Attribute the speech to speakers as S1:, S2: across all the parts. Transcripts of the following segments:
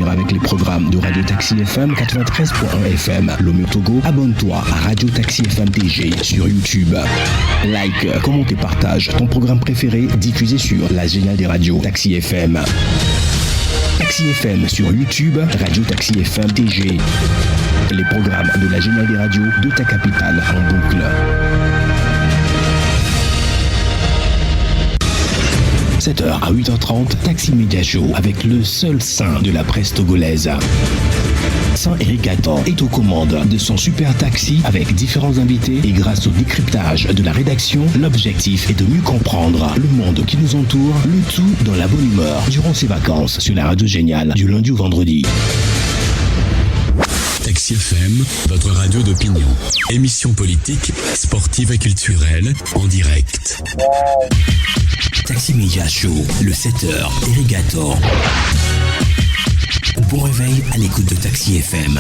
S1: suivre avec les programmes de Radio Taxi FM 93.1 FM. Lomé au Togo, abonne-toi à Radio Taxi FM TG sur YouTube. Like, commente et partage ton programme préféré diffusé sur la géniale des radios Taxi FM. Taxi FM sur YouTube, Radio Taxi FM TG. Les programmes de la géniale des radios de ta capitale en boucle. 7h à 8h30, Taxi Média Show avec le seul saint de la presse togolaise. Saint Eric Attan est aux commandes de son super taxi avec différents invités et grâce au décryptage de la rédaction, l'objectif est de mieux comprendre le monde qui nous entoure, le tout dans la bonne humeur durant ses vacances sur la radio géniale du lundi au vendredi.
S2: Taxi FM, votre radio d'opinion. Émission politique, sportive et culturelle, en direct.
S1: Taxi Media Show, le 7h, Eric Attan. Bon réveil à l'écoute de Taxi FM.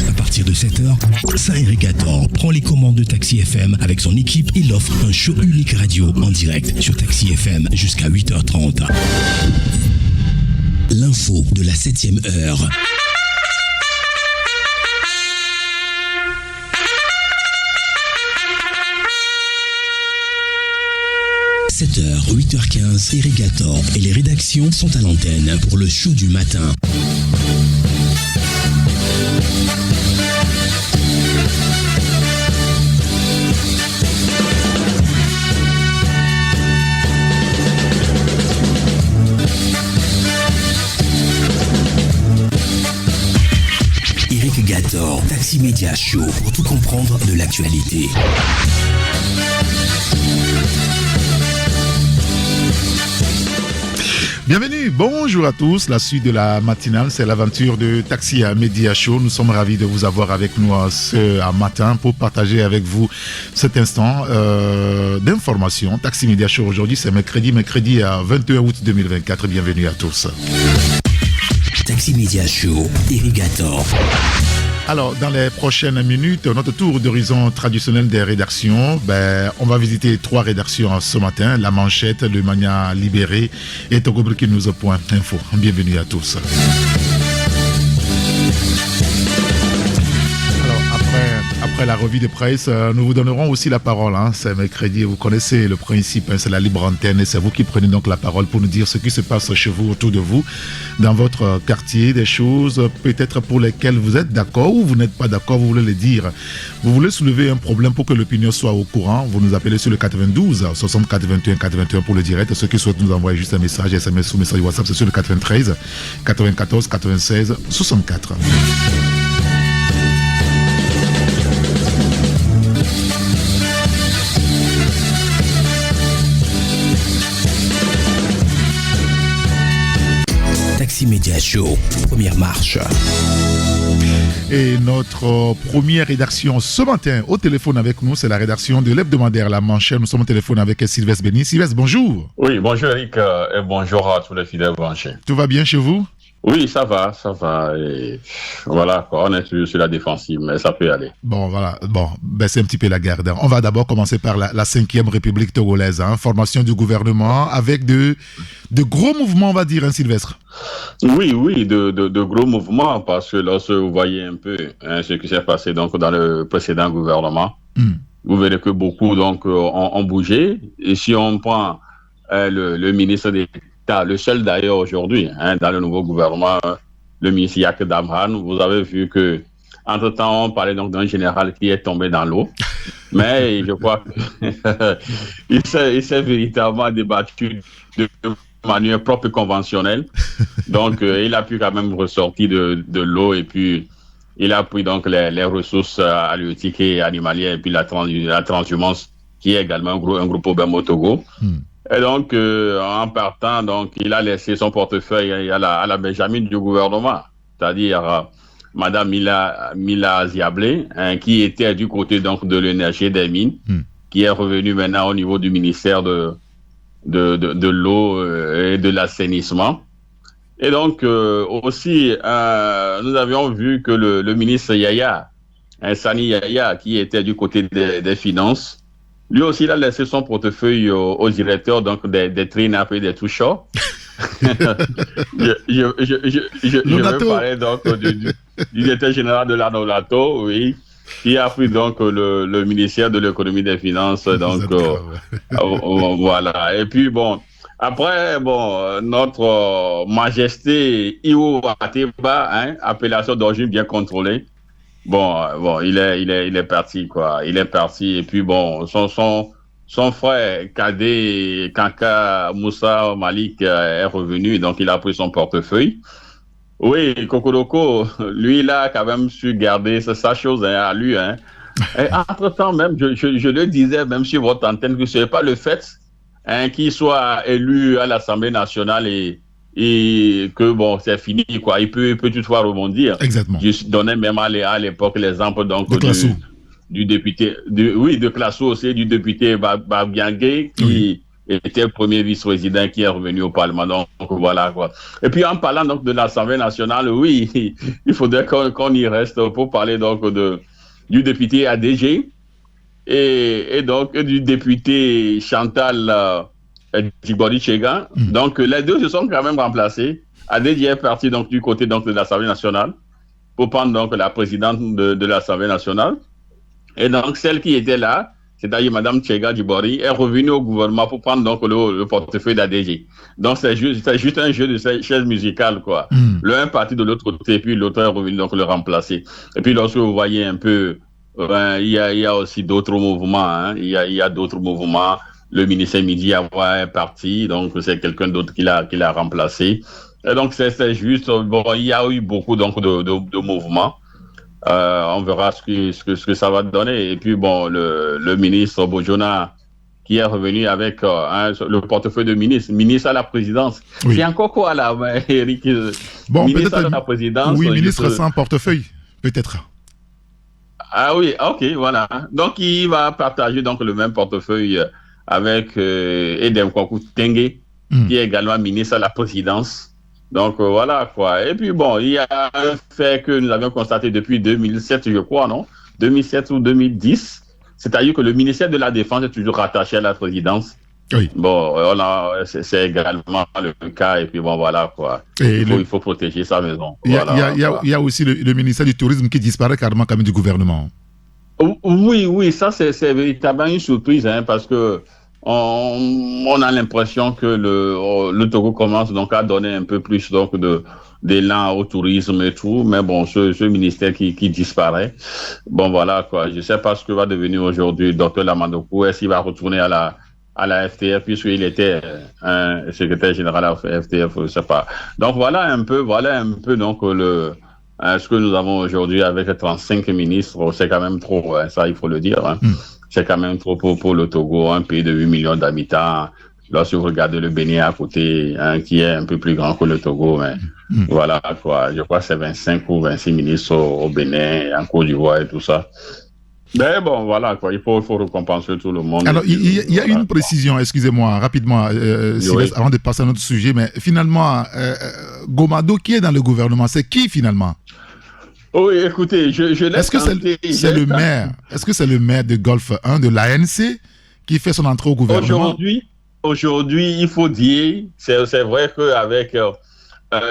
S1: À partir de 7h, Saint Eric Attan prend les commandes de Taxi FM avec son équipe. Il offre un show unique radio en direct sur Taxi FM jusqu'à 8h30. L'info de la 7e heure. « 7h, 8h15, Eric Attan et les rédactions sont à l'antenne pour le show du matin. » Eric Attan, Taxi Média Show pour tout comprendre de l'actualité.
S3: Bienvenue, bonjour à tous. La suite de la matinale, c'est l'aventure de Taxi Média Show. Nous sommes ravis de vous avoir avec nous ce matin pour partager avec vous cet instant d'information. Taxi Média Show aujourd'hui, c'est mercredi 21 août 2024. Bienvenue à tous.
S1: Taxi Média Show, Eric Attan.
S3: Alors, dans les prochaines minutes, notre tour d'horizon traditionnel des rédactions, on va visiter 3 rédactions ce matin. La Manchette, le Mania Libéré et Togo Burkina Faso Point Info. Bienvenue à tous. Après la revue de presse, nous vous donnerons aussi la parole. C'est mercredi, vous connaissez le principe, c'est la libre antenne et c'est vous qui prenez donc la parole pour nous dire ce qui se passe chez vous, autour de vous, dans votre quartier, des choses peut-être pour lesquelles vous êtes d'accord ou vous n'êtes pas d'accord, vous voulez les dire. Vous voulez soulever un problème pour que l'opinion soit au courant, vous nous appelez sur le 92 64 21 81 pour le direct. Ceux qui souhaitent nous envoyer juste un message, SMS ou message WhatsApp, c'est sur le 93 94 96 64.
S1: Taxi Média Show, première marche.
S3: Et notre première rédaction ce matin au téléphone avec nous, c'est la rédaction de l'hebdomadaire La Manchette. Nous sommes au téléphone avec Sylvestre Béni. Sylvestre, bonjour.
S4: Oui, bonjour Eric et bonjour à tous les fidèles branchés.
S3: Tout va bien chez vous?
S4: Oui, ça va. Et voilà, on est sur la défensive, mais ça peut aller.
S3: Bon, voilà. C'est un petit peu la garde. On va d'abord commencer par la 5e République togolaise. Formation du gouvernement avec de gros mouvements, on va dire, Sylvestre.
S4: Oui, de gros mouvements, parce que lorsque vous voyez un peu ce qui s'est passé donc, dans le précédent gouvernement, vous verrez que beaucoup donc, ont bougé. Et si on prend le ministre d'État, le seul d'ailleurs aujourd'hui, dans le nouveau gouvernement, le ministre Yak Damhan, vous avez vu que entre-temps, on parlait donc d'un général qui est tombé dans l'eau. Mais je crois qu'il s'est véritablement débattu de manière propre et conventionnelle. Donc, il a pu quand même ressortir de l'eau et puis il a pris donc les ressources halieutiques et animalières et puis la transhumance qui est également un gros problème au Togo. Et donc, en partant, donc, il a laissé son portefeuille à la Benjamin du gouvernement, c'est-à-dire Madame Mila Ziablé, qui était du côté donc de l'énergie et des mines, qui est revenue maintenant au niveau du ministère de l'eau et de l'assainissement. Et donc, aussi, nous avions vu que le ministre Yaya, Sani Yaya, qui était du côté des finances, lui aussi, il a laissé son portefeuille au directeur donc des TRINAP et des Touchors. je veux parler donc du directeur général de l'ANOLATO, oui, qui a pris donc le ministère de l'économie et des finances. Donc, voilà. Et puis, bon, après, bon, notre majesté Iwo Ateba, hein, appellation d'origine bien contrôlée. Bon, il est parti, quoi. Il est parti. Et puis, bon, son frère cadet Kanka Moussa Malik est revenu, donc il a pris son portefeuille. Oui, Kokoroko, lui, il a quand même su garder sa chose, hein, à lui. Hein. Et entre-temps, même, je le disais, même sur votre antenne, que ce n'est pas le fait, hein, qu'il soit élu à l'Assemblée nationale et que, bon, c'est fini, quoi. Il peut toutefois rebondir.
S3: Exactement.
S4: Je donnais même à l'époque l'exemple donc, du député, de Classo aussi, du député Babiangé, qui était le premier vice-président qui est revenu au Parlement. Donc, voilà, quoi. Et puis, en parlant donc de l'Assemblée nationale, oui, il faudrait qu'on y reste pour parler donc du député ADG et donc du député Chantal Djibori Tchega. Donc, les deux se sont quand même remplacés. ADG est parti donc du côté donc, de l'Assemblée nationale pour prendre donc la présidente de l'Assemblée nationale. Et donc, celle qui était là, c'est-à-dire Mme Tchega Djibori, est revenue au gouvernement pour prendre donc le portefeuille d'ADG. Donc, c'est juste un jeu de chaises musicales, quoi. L'un est parti de l'autre côté, puis l'autre est revenu donc le remplacer. Et puis, lorsque vous voyez un peu, il y a aussi d'autres mouvements, hein. Il y a d'autres mouvements. Le ministre Midi est parti, donc c'est quelqu'un d'autre qui l'a remplacé. Et donc, c'est juste, bon, il y a eu beaucoup donc de mouvements. On verra ce que ça va donner. Et puis, bon, le ministre Bojona, qui est revenu avec le portefeuille de ministre à la présidence. Oui. C'est encore quoi là, Eric?
S3: Bon,
S4: ministre à la présidence.
S3: Oui, ministre sans portefeuille, peut-être.
S4: Ah oui, ok, voilà. Donc, il va partager donc le même portefeuille avec Edem Kwaku Tengue, qui est également ministre à la présidence. Donc, voilà, quoi. Et puis, bon, il y a un fait que nous avions constaté depuis 2007, je crois, non? 2007 ou 2010. C'est-à-dire que le ministère de la Défense est toujours rattaché à la présidence. Oui. Bon, c'est également le cas. Et puis, bon, voilà, quoi. Il faut protéger sa maison.
S3: Il y a aussi le ministère du Tourisme qui disparaît carrément quand même du gouvernement.
S4: Oui, ça, c'est véritablement une surprise, hein, parce que on a l'impression que le Togo commence donc à donner un peu plus donc d'élan au tourisme et tout, mais bon, ce ministère qui disparaît, bon voilà quoi, je sais pas ce que va devenir aujourd'hui Dr Lamandokou, est-ce qu'il va retourner à la FTF puisqu'il était un secrétaire général à la FTF, je sais pas. Donc voilà un peu donc ce que nous avons aujourd'hui avec 35 ministres, c'est quand même trop, hein, ça il faut le dire, hein. C'est quand même trop pour le Togo, un pays de 8 millions d'habitants. Lorsque vous regardez le Bénin à côté, hein, qui est un peu plus grand que le Togo, mais voilà quoi. Je crois que c'est 25 ou 26 ministres au Bénin, en Côte d'Ivoire et tout ça. Mais bon, voilà quoi. Il faut récompenser tout le monde.
S3: Alors, il y a une précision, excusez-moi, rapidement, Sylvestre, avant de passer à notre sujet, mais finalement, Gomado, qui est dans le gouvernement, c'est qui finalement?
S4: Oui, écoutez, je laisse.
S3: Est-ce que c'est le maire? Est-ce que c'est le maire de Golfe 1 de l'ANC qui fait son entrée au gouvernement?
S4: Aujourd'hui, il faut dire, c'est vrai qu'avec,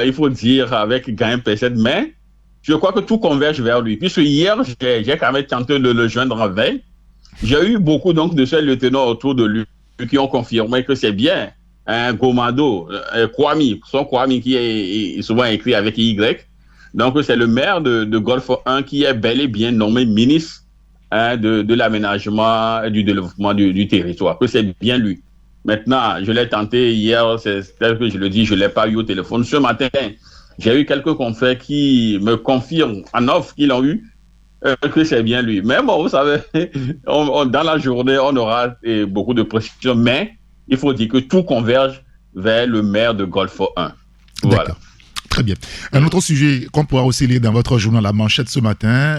S4: il faut dire avec Gain Pesset, mais je crois que tout converge vers lui. Puisque hier, j'ai quand même tenté de le joindre en veille. J'ai eu beaucoup donc de ces lieutenants autour de lui qui ont confirmé que c'est bien un Gomado, Kwame, son Kwame qui est souvent écrit avec Y. Donc, c'est le maire de Golfe 1 qui est bel et bien nommé ministre de l'aménagement et du développement du territoire, que c'est bien lui. Maintenant, je l'ai tenté hier, c'est tel que je le dis, je ne l'ai pas eu au téléphone. Ce matin, j'ai eu quelques confrères qui me confirment en off qu'ils l'ont eu, que c'est bien lui. Mais bon, vous savez, dans la journée, on aura beaucoup de précisions, mais il faut dire que tout converge vers le maire de Golfe 1. Voilà.
S3: D'accord. Très bien. Un autre sujet qu'on pourra aussi lire dans votre journal La Manchette ce matin,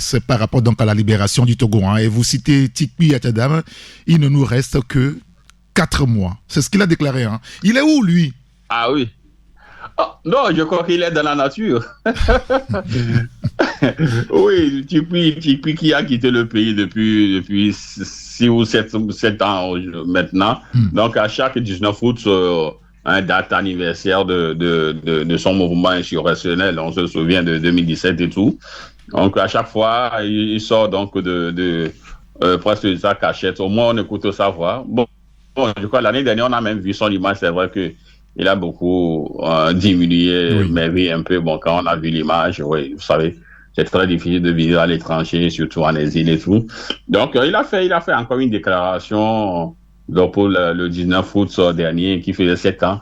S3: c'est par rapport donc à la libération du Togo. Hein, et vous citez Tikpi Atadam, il ne nous reste que 4 mois. C'est ce qu'il a déclaré. Hein. Il est où, lui?
S4: Ah oui. Oh, non, je crois qu'il est dans la nature. Oui, Tikpi qui a quitté le pays depuis 6 ou 7 ans maintenant. Donc, à chaque 19 août, date anniversaire de son mouvement insurrectionnel. On se souvient de 2017 et tout. Donc, à chaque fois, il sort donc presque de sa cachette. Au moins, on écoute sa voix. Bon, je crois l'année dernière, on a même vu son image. C'est vrai qu'il a beaucoup diminué, mais oui, un peu. Bon, quand on a vu l'image, oui, vous savez, c'est très difficile de vivre à l'étranger, surtout en exil et tout. Donc, il a fait encore une déclaration donc pour le 19 août dernier, qui faisait 7 ans,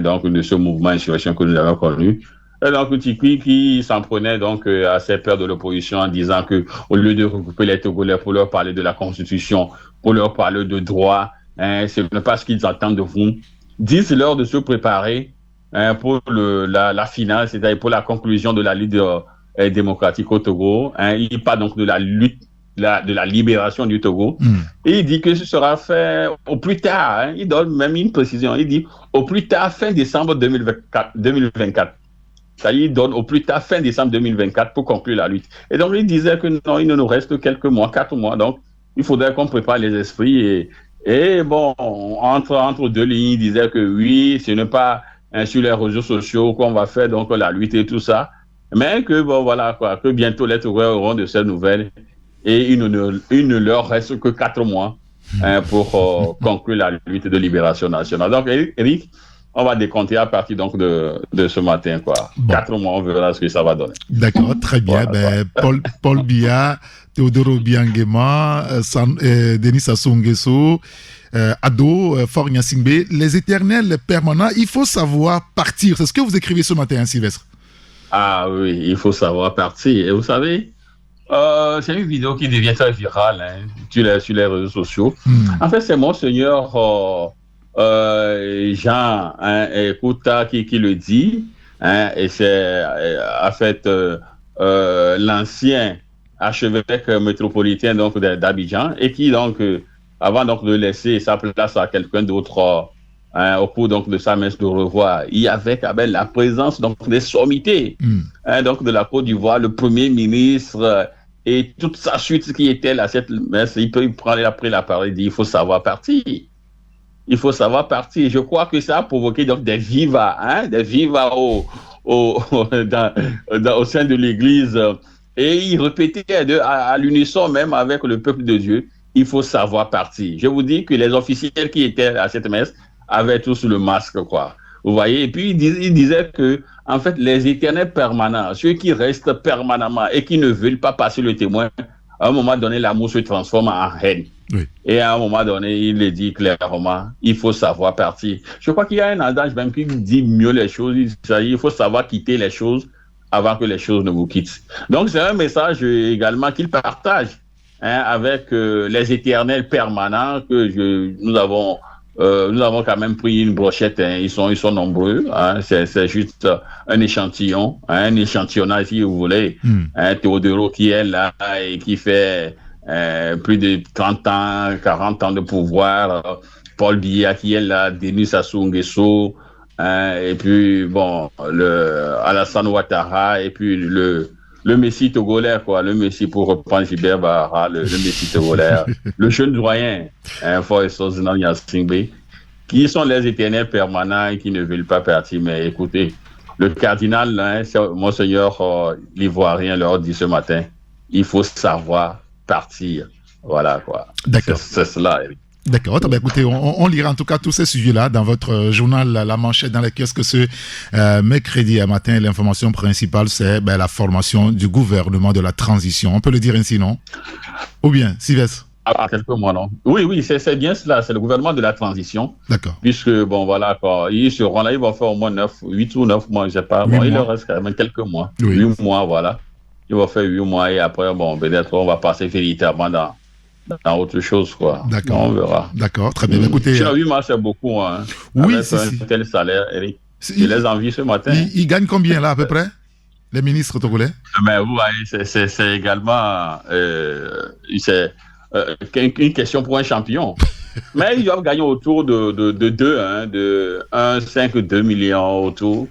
S4: donc de ce mouvement insurrection que nous avons connu. Et donc, Tikwi qui s'en prenait donc à ses pairs de l'opposition en disant que au lieu de regrouper les Togolais pour leur parler de la Constitution, pour leur parler de droit, ce n'est pas ce qu'ils attendent de vous. Dites-leur de se préparer pour la finale, c'est-à-dire pour la conclusion de la lutte démocratique au Togo. Il parle donc de la lutte, de la libération du Togo. Et il dit que ce sera fait au plus tard. Il donne même une précision. Il dit au plus tard, fin décembre 2024. C'est-à-dire, il donne au plus tard fin décembre 2024 pour conclure la lutte. Et donc, il disait que non, il ne nous reste que quelques mois, 4 mois. Donc, il faudrait qu'on prépare les esprits. Et bon, entre deux lignes, il disait que oui, ce n'est pas sur les réseaux sociaux qu'on va faire donc la lutte et tout ça. Mais que bon, voilà, quoi, que bientôt les Togolais auront de ces nouvelles. Et il ne leur reste que 4 mois pour conclure la lutte de libération nationale. Donc, Eric, on va décompter à partir donc de ce matin, quoi. Bon. 4 mois, on verra ce que ça va donner.
S3: D'accord, très bien. Voilà, Paul Biya, Théodoro Biangema, Denis Sassou Nguesso, Ado, Faure Gnassingbé, les éternels permanents, il faut savoir partir. C'est ce que vous écrivez ce matin, Sylvestre.
S4: Ah oui, il faut savoir partir. Et vous savez, c'est une vidéo qui devient très virale sur les réseaux sociaux. En fait, c'est Monseigneur Jean Kouta qui le dit, et c'est en fait l'ancien archevêque métropolitain donc d'Abidjan, et qui donc avant donc de laisser sa place à quelqu'un d'autre au cours donc de sa messe de revoir, il y avait quand même la présence donc des sommités donc de la Côte d'Ivoire, le Premier ministre et toute sa suite qui était là à cette messe. Il peut prendre après la parole et dire il faut savoir partir. Il faut savoir partir. Je crois que ça a provoqué donc des vivas au sein de l'Église. Et il répétait à l'unisson même avec le peuple de Dieu, il faut savoir partir. Je vous dis que les officiels qui étaient à cette messe avaient tous le masque, quoi. Vous voyez? Et puis il disait que, en fait, les éternels permanents, ceux qui restent permanemment et qui ne veulent pas passer le témoin, à un moment donné, l'amour se transforme en haine. Oui. Et à un moment donné, il le dit clairement, il faut savoir partir. Je crois qu'il y a un adage même qui dit mieux les choses. Il faut savoir quitter les choses avant que les choses ne vous quittent. Donc, c'est un message également qu'il partage avec les éternels permanents que nous avons quand même pris une brochette. Ils sont nombreux. C'est juste un échantillon, un échantillonnage, si vous voulez. Théodoro qui est là et qui fait plus de 30 ans, 40 ans de pouvoir. Paul Biya qui est là, Denis Sassou Nguesso, et puis bon, Alassane Ouattara, et puis le Messie togolais, quoi, le Messie pour reprendre Gilbert Bahara, le Messie togolais, le jeune doyen, Faure Gnassingbé, qui sont les éternels permanents et qui ne veulent pas partir. Mais écoutez, le cardinal, Monseigneur l'Ivoirien leur dit ce matin, il faut savoir partir. Voilà, quoi.
S3: D'accord.
S4: C'est cela, Eric.
S3: D'accord. Ben, écoutez, on lira en tout cas tous ces sujets-là dans votre journal La Manchette dans les kiosques ce mercredi à matin. L'information principale, c'est la formation du gouvernement de la transition. On peut le dire ainsi, non? Ou bien, Sylvestre?
S4: À quelques mois, non? Oui, c'est bien cela. C'est le gouvernement de la transition.
S3: D'accord.
S4: Puisque, bon, voilà, quoi, ils seront là, ils vont faire au moins 8 ou 9 mois, je ne sais pas. Bon, il leur reste quand même quelques mois. Oui. 8 mois, voilà. Ils vont faire 8 mois et après, bon, peut-être on va passer véritablement dans autre chose, quoi.
S3: D'accord.
S4: On verra.
S3: D'accord, très bien. Écoutez,
S4: 8 mois, c'est beaucoup, hein.
S3: Oui,
S4: avec un tel salaire, Eric. Je les envie ce matin.
S3: Ils gagnent combien, là, à peu près, les ministres togolais?
S4: Mais vous voyez, c'est également une question pour un champion. Mais ils doivent gagner autour de 1,5-2 millions autour.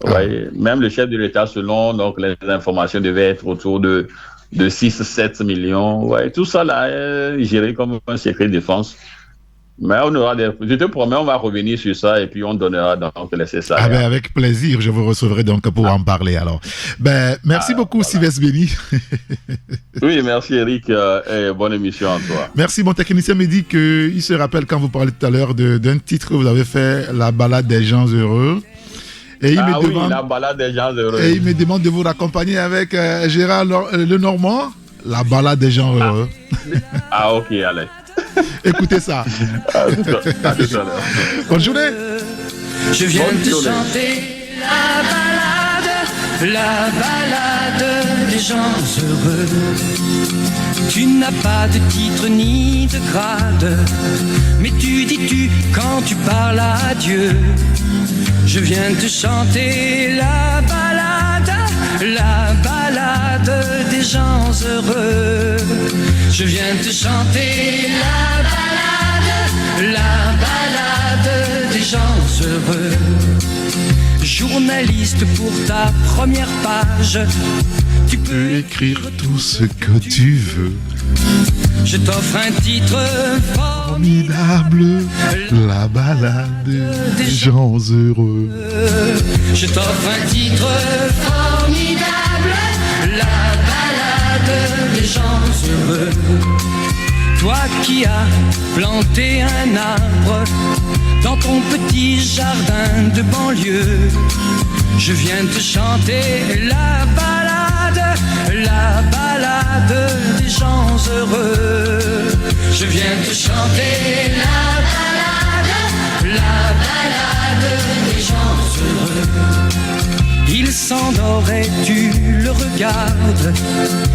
S4: Ouais. Même le chef de l'État, selon donc, les informations, devait être autour de 6-7 millions. Ouais. Tout ça, là, est géré comme un secret de défense. Mais je te promets, on va revenir sur ça et puis on donnera donc les ça.
S3: Avec plaisir, je vous recevrai donc pour en parler alors. Merci beaucoup, voilà. Sylvestre Béni.
S4: Oui, merci Eric et bonne émission à toi.
S3: Merci, mon technicien me dit qu'il se rappelle quand vous parlez tout à l'heure d'un titre que vous avez fait, La balade des gens heureux. Et il me demande,
S4: la balade des gens heureux.
S3: Et il me demande de vous raccompagner avec Gérard Lenormand, La balade des gens heureux.
S4: Ok, allez.
S3: Écoutez ça.
S4: À tout à l'heure.
S3: Bonne journée.
S5: Je viens de chanter la balade des gens heureux. Tu n'as pas de titre ni de grade, mais tu dis tu quand tu parles à Dieu. Je viens de chanter la balade des gens heureux. Je viens de chanter la balade des gens heureux. Journaliste pour ta première page, tu peux
S3: écrire tout ce que tu veux.
S5: Je t'offre un titre
S3: formidable, la balade des gens heureux.
S5: Je t'offre un titre formidable, la balade des gens heureux. Toi qui as planté un arbre dans ton petit jardin de banlieue, je viens te chanter la balade des gens heureux. Je viens te chanter la balade des gens heureux. Il s'endort et tu le regardes,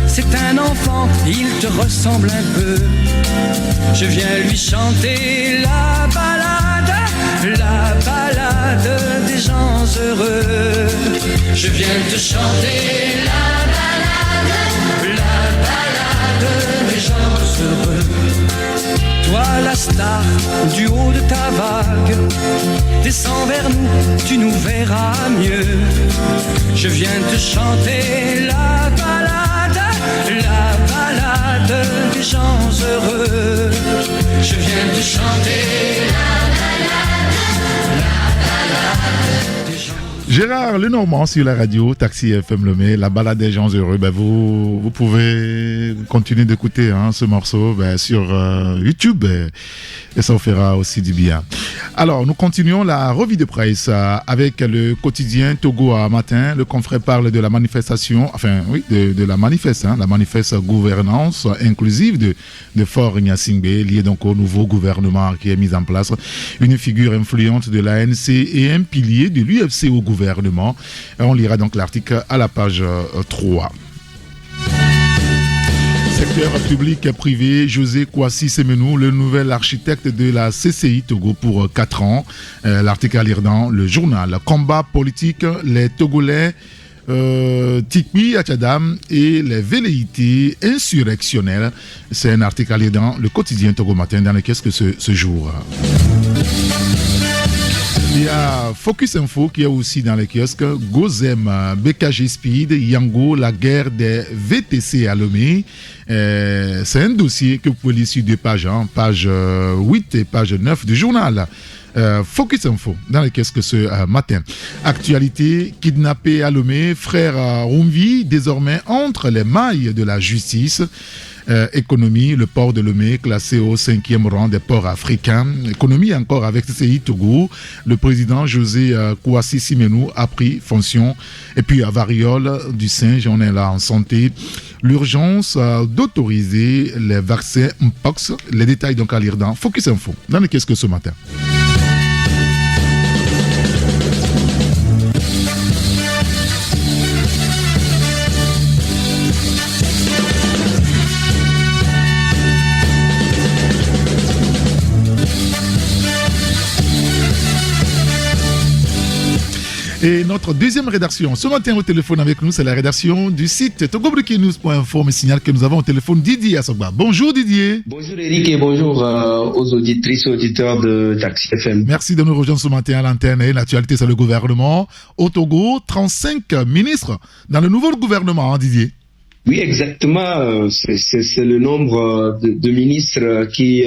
S5: c'est un enfant, il te ressemble un peu. Je viens lui chanter la balade des gens heureux. Je viens te chanter la balade des gens heureux. Toi la star du haut de ta vague, descends vers nous, tu nous verras mieux. Je viens te chanter la balade des gens heureux. Je viens te chanter la balade des gens heureux.
S3: Gérard Lenormand sur la radio, Taxi FM Lomé, La balade des gens heureux. Vous pouvez continuer d'écouter ce morceau sur YouTube et ça vous fera aussi du bien. Alors, nous continuons la revue de presse avec le quotidien Togo à matin. Le confrère parle de la manifestation, de la manifeste gouvernance inclusive de Fort Gnassingbé, liée donc au nouveau gouvernement qui est mis en place. Une figure influente de l'ANC et un pilier de l'UFC au gouvernement. On lira donc l'article à la page 3. Secteur public et privé, José Kouassi Semenou, le nouvel architecte de la CCI Togo pour 4 ans. L'article à lire dans le journal. Combat politique, les Togolais, Tikwi Achadam et les velléités insurrectionnelles. C'est un article à lire dans le quotidien Togo Matin dans lequel ce jour. Il y a Focus Info qui est aussi dans les kiosques. Gozem, BKG Speed, Yango, la guerre des VTC à Lomé. C'est un dossier que vous pouvez lire sur 2 pages, page 8 et page 9 du journal. Focus Info dans les kiosques ce matin. Actualité, kidnappé à Lomé, frère Rumvi, désormais entre les mailles de la justice. Économie, le port de Lomé classé au 5e rang des ports africains. Économie encore avec CCI Togo. Le président José Kouassi Semenou a pris fonction. Et puis à variole du singe, on est là en santé. L'urgence d'autoriser les vaccins Mpox. Les détails donc à lire dans Focus Info. Dans le qu'est-ce que ce matin. Et notre deuxième rédaction, ce matin au téléphone avec nous, c'est la rédaction du site togobrikinews.info. Me signale que nous avons au téléphone Didier Assogba. Bonjour Didier.
S6: Bonjour Eric et bonjour aux auditrices et auditeurs de Taxi FM.
S3: Merci de nous rejoindre ce matin à l'antenne. Et l'actualité, c'est le gouvernement. Au Togo, 35 ministres dans le nouveau gouvernement, Didier.
S6: Oui, exactement. C'est le nombre de ministres qui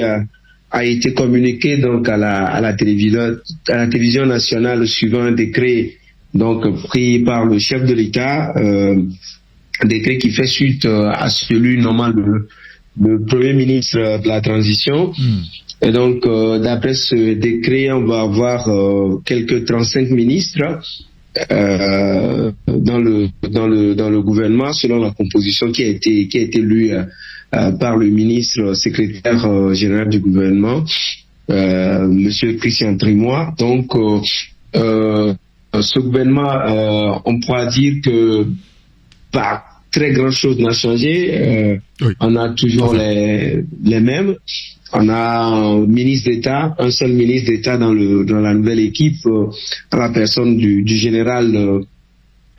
S6: a été communiqué donc à la télévision nationale suivant un décret donc pris par le chef de l'État, un décret qui fait suite à celui normal le premier ministre de la transition. Et donc, d'après ce décret, on va avoir quelques 35 ministres dans le gouvernement, selon la composition qui a été lue par le ministre secrétaire général du gouvernement, Monsieur Christian Trimois. Donc, ce gouvernement, on pourra dire que pas très grand chose n'a changé. Oui. On a toujours les mêmes. On a un ministre d'État, un seul ministre d'État dans la nouvelle équipe, à la personne du général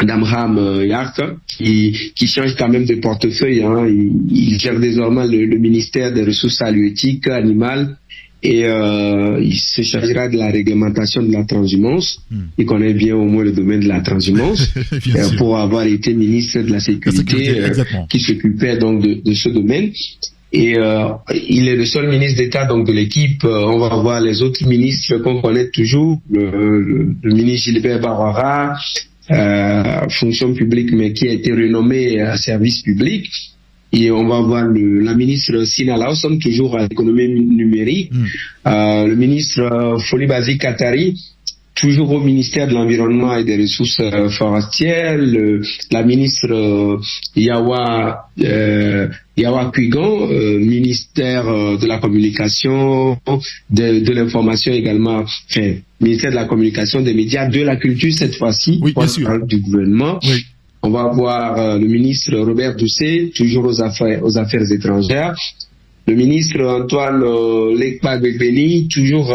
S6: Damram Yark, qui change quand même de portefeuille. Hein. Il gère désormais le ministère des Ressources halieutiques, animales, et il se chargera de la réglementation de la transhumance. Il connaît bien au moins le domaine de la transhumance pour avoir été ministre de la Sécurité qui s'occupait donc de ce domaine. Et il est le seul ministre d'État donc de l'équipe. On va voir les autres ministres qu'on connaît toujours, le ministre Gilbert Barwara, fonction publique mais qui a été renommé à service public. Et on va voir la ministre Sina Lawson, toujours à l'économie numérique, le ministre Folibazi Katari, toujours au ministère de l'Environnement et des Ressources forestières, la ministre Yawa Kuigan, ministère de la Communication, de l'Information également, enfin, ministère de la Communication, des médias, de la culture cette fois-ci,
S3: oui,
S6: du gouvernement.
S3: Oui.
S6: On va voir le ministre Robert Doucet, toujours aux affaires étrangères, le ministre Antoine Lekpa-Gbekbeni, toujours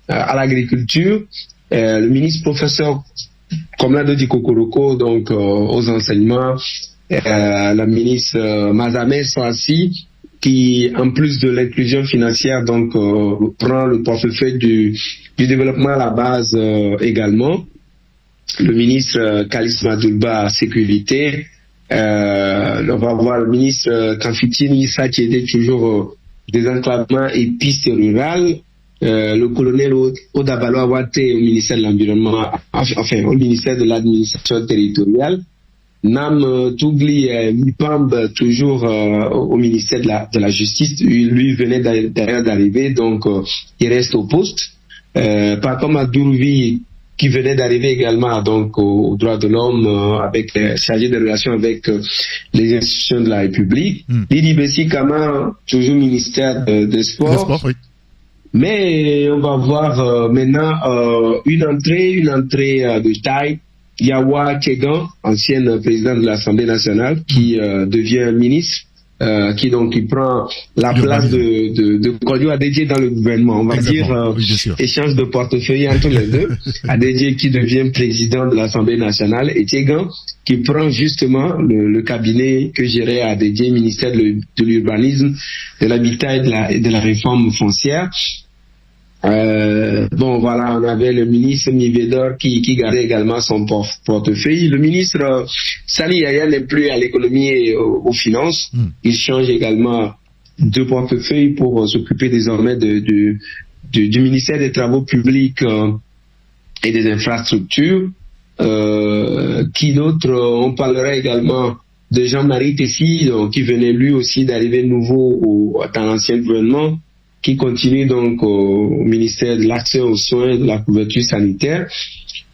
S6: à l'agriculture, le ministre professeur Komlado Di Kokoroko, donc aux enseignements, la ministre Mazamé Soassi, qui en plus de l'inclusion financière donc prend le portefeuille du développement à la base également. Le ministre Kalis Madoulba Sécurité, on va voir le ministre Kamfitini Issa qui était toujours désenclavement et pistes rurales, le colonel Odabalo Awate au ministère de l'Environnement, enfin au ministère de l'Administration territoriale, Nam Tougli Mipamb toujours au ministère de la Justice, lui venait d'ailleurs d'arriver, donc il reste au poste. Par contre, Adourouvi qui venait d'arriver également donc aux droits de l'homme avec chargé de relations avec les institutions de la République. Lidi Bessi Kama, toujours ministère des Sports. Oui. Mais on va voir maintenant une entrée de taille. Yawa Kegan, ancienne présidente de l'Assemblée nationale, qui devient ministre, qui prend la place de Kodio Adedje dans le gouvernement. On va dire échange de portefeuille entre les deux. Adedje qui devient président de l'Assemblée nationale et Kegan qui prend justement le cabinet que gérait Adedje, ministère de l'urbanisme, de l'habitat et de la réforme foncière. Bon voilà, on avait le ministre Mivedor qui gardait également son portefeuille. Le ministre Sali Yaya n'est plus à l'économie et aux finances. Il change également de portefeuille pour s'occuper désormais du ministère des Travaux publics et des infrastructures. Qui d'autre? On parlera également de Jean-Marie Tessi, qui venait lui aussi d'arriver nouveau dans l'ancien gouvernement, qui continue donc au ministère de l'accès aux soins et de la couverture sanitaire.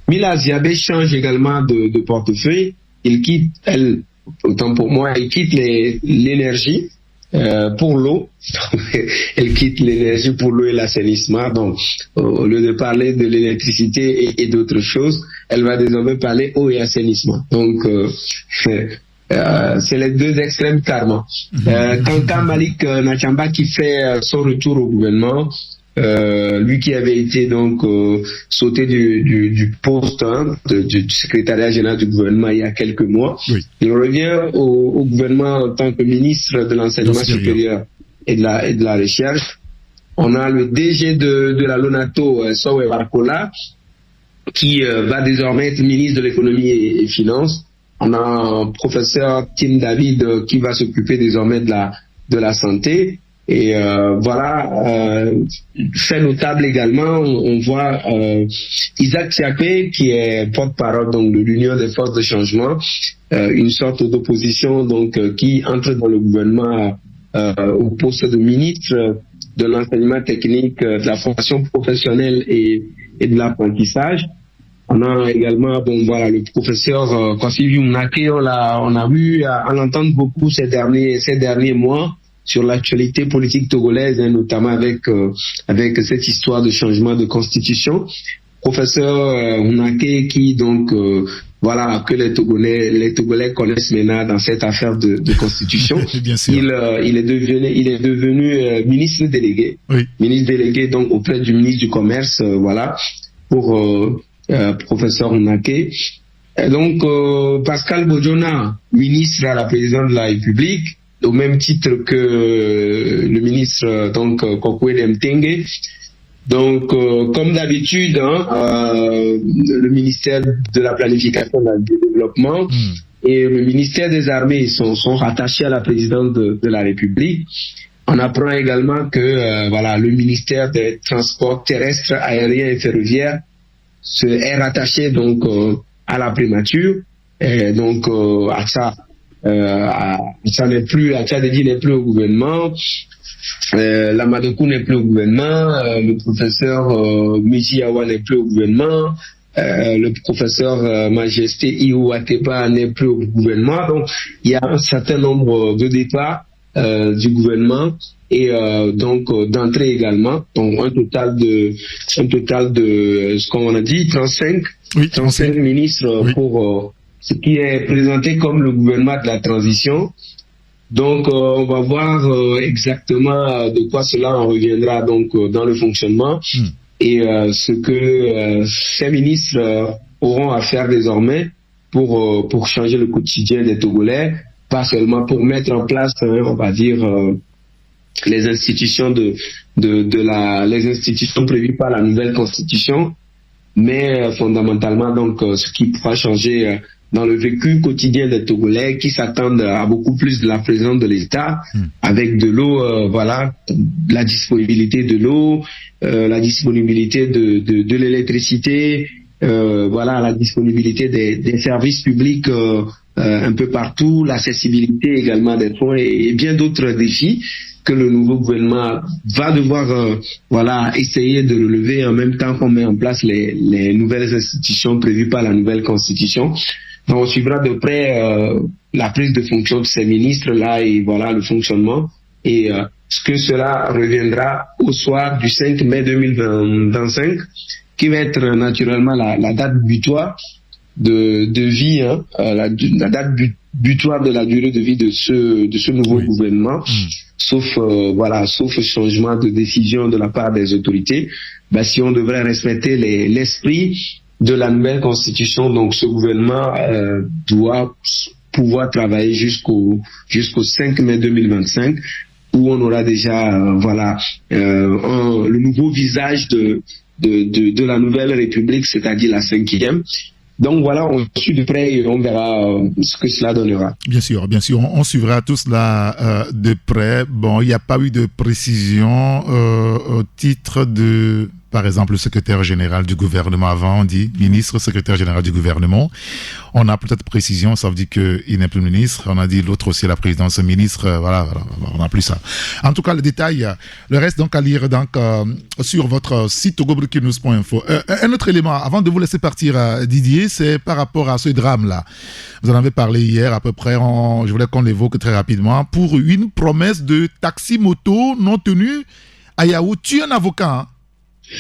S6: Mila Ziabé change également de portefeuille. Il quitte, autant pour moi, il quitte l'énergie pour l'eau. Elle quitte l'énergie pour l'eau et l'assainissement. Donc, au lieu de parler de l'électricité et d'autres choses, elle va désormais parler eau et assainissement. Donc, c'est les deux extrêmes carrément. Kanka Malik Nachamba qui fait son retour au gouvernement, lui qui avait été donc sauté du poste du secrétariat général du gouvernement il y a quelques mois. Oui. Il revient au gouvernement en tant que ministre de l'enseignement supérieur et de la recherche. On a le DG de la Lonato, Sowe Warkola, qui va désormais être ministre de l'économie et finances. On a un professeur Tim David qui va s'occuper désormais de la santé. Et voilà, fait notable également, on voit Isaac Siakwe, qui est porte-parole donc de l'Union des forces de changement, une sorte d'opposition donc qui entre dans le gouvernement au poste de ministre de l'enseignement technique, de la formation professionnelle et de l'apprentissage. On a également, le professeur Kossi Mounake, on a vu en entendre beaucoup ces derniers mois sur l'actualité politique togolaise, notamment avec cette histoire de changement de constitution. Professeur Mounake qui donc que les Togolais connaissent maintenant dans cette affaire de constitution.
S3: Bien sûr.
S6: Il est devenu ministre délégué.
S3: Oui.
S6: Ministre délégué donc auprès du ministre du Commerce, pour professeur Mounake. Et donc Pascal Bojona, ministre à la présidence de la République, au même titre que le ministre Kokwede Mtenge. Donc, comme d'habitude, le ministère de la planification et du développement et le ministère des armées sont rattachés à la présidence de la République. On apprend également que le ministère des transports terrestres, aériens et ferroviaires est rattaché donc à la primature. Et donc, Acha n'est plus au gouvernement. Lamadokou n'est plus au gouvernement, le professeur Mijiawa n'est plus au gouvernement, le professeur Majesté Iou Atepa n'est plus au gouvernement. Donc il y a un certain nombre de départs du gouvernement et d'entrées également. Donc un total de ce qu'on a dit 35 ministres pour ce qui est présenté comme le gouvernement de la transition. Donc, on va voir exactement de quoi cela en reviendra donc dans le fonctionnement et ce que ces ministres auront à faire désormais pour changer le quotidien des Togolais, pas seulement pour mettre en place, on va dire, les institutions les institutions prévues par la nouvelle constitution, mais fondamentalement donc ce qui pourra changer dans le vécu quotidien des Togolais qui s'attendent à beaucoup plus de la présence de l'État avec de l'eau, la disponibilité de l'eau, la disponibilité de l'électricité, la disponibilité des services publics un peu partout, l'accessibilité également des fonds et bien d'autres défis que le nouveau gouvernement va devoir essayer de relever en même temps qu'on met en place les nouvelles institutions prévues par la nouvelle constitution. Donc, on suivra de près la prise de fonction de ces ministres-là et le fonctionnement. Et ce que cela reviendra au soir du 5 mai 2025, qui va être naturellement la date butoir de vie, la date butoir de la durée de vie de ce nouveau gouvernement. Sauf changement de décision de la part des autorités. Si on devrait respecter l'esprit de la nouvelle constitution, donc ce gouvernement doit pouvoir travailler jusqu'au 5 mai 2025, où on aura déjà le nouveau visage de la nouvelle République, c'est-à-dire la 5e. Donc on suit de près et on verra ce que cela donnera.
S3: Bien sûr, on suivra tout cela de près. Bon, il n'y a pas eu de précision au titre de, par exemple, le secrétaire général du gouvernement. Avant, on dit ministre, secrétaire général du gouvernement. On a peut-être précision, ça veut dire qu'il n'est plus ministre. On a dit l'autre aussi, la présidence ministre. On n'a plus ça. En tout cas, le détail, le reste donc à lire sur votre site togoburkinnews.info. Un autre élément, avant de vous laisser partir, Didier, c'est par rapport à ce drame-là. Vous en avez parlé hier à peu près, je voulais qu'on l'évoque très rapidement, pour une promesse de taxi-moto non tenue à Yahoo. Tu es un avocat, hein?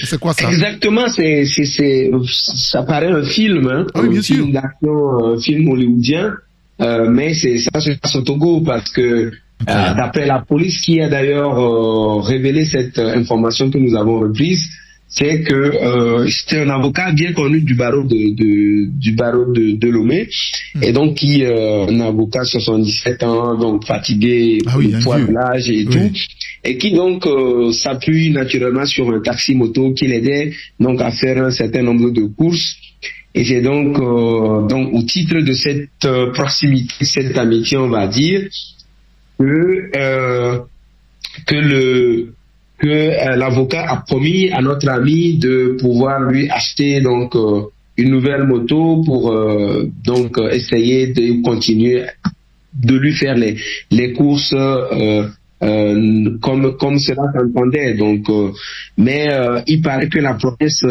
S3: C'est quoi ça?
S6: Exactement, ça paraît un film,
S3: bien sûr.
S6: Film d'action, un film hollywoodien, mais ça se passe au Togo parce que d'après la police qui a d'ailleurs révélé cette information que nous avons reprise, c'est que c'était un avocat bien connu du barreau de Lomé, et donc qui un avocat 77 ans, donc fatigué, poids de l'âge et tout, et qui donc s'appuie naturellement sur un taxi-moto qui l'aidait donc à faire un certain nombre de courses. Et c'est donc au titre de cette proximité, cette amitié, on va dire, que que l'avocat a promis à notre ami de pouvoir lui acheter donc une nouvelle moto pour donc essayer de continuer de lui faire les courses comme cela s'entendait. Donc, mais il paraît que la promesse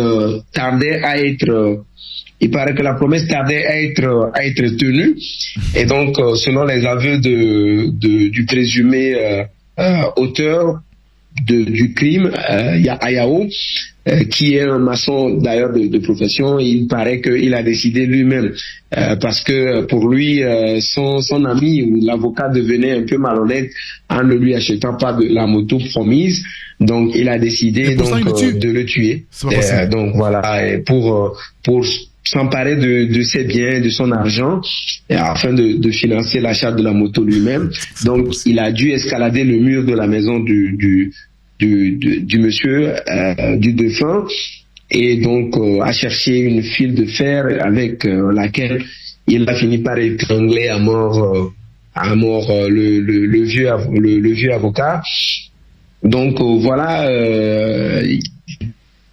S6: tardait à être tenue. Et donc, selon les aveux du présumé auteur du crime, Ayao, qui est un maçon d'ailleurs de profession, il paraît qu'il a décidé lui-même, parce que pour lui, son ami ou l'avocat devenait un peu malhonnête en ne lui achetant pas de la moto promise. Donc il a décidé de le tuer. Donc voilà, et pour s'emparer de ses biens, de son argent, afin de financer l'achat de la moto lui-même. Donc il a dû escalader le mur de la maison du monsieur, du défunt, et donc a cherché une file de fer avec laquelle il a fini par étrangler à mort le vieux avocat. Donc voilà,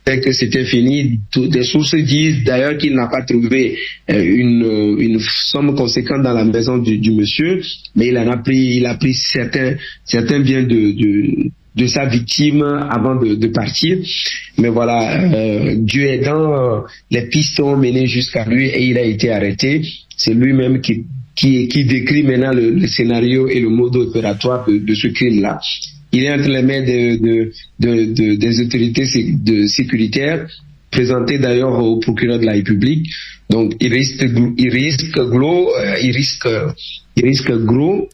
S6: que c'était fini. Des sources disent d'ailleurs qu'il n'a pas trouvé une somme conséquente dans la maison du monsieur, mais il a pris certains biens de sa victime avant de partir. Mais voilà, Dieu aidant, les pistes ont mené jusqu'à lui et il a été arrêté. C'est lui-même qui décrit maintenant le scénario et le mode opératoire de ce crime-là. Il est entre les mains des autorités sécuritaires, présenté d'ailleurs au procureur de la République. Donc il risque gros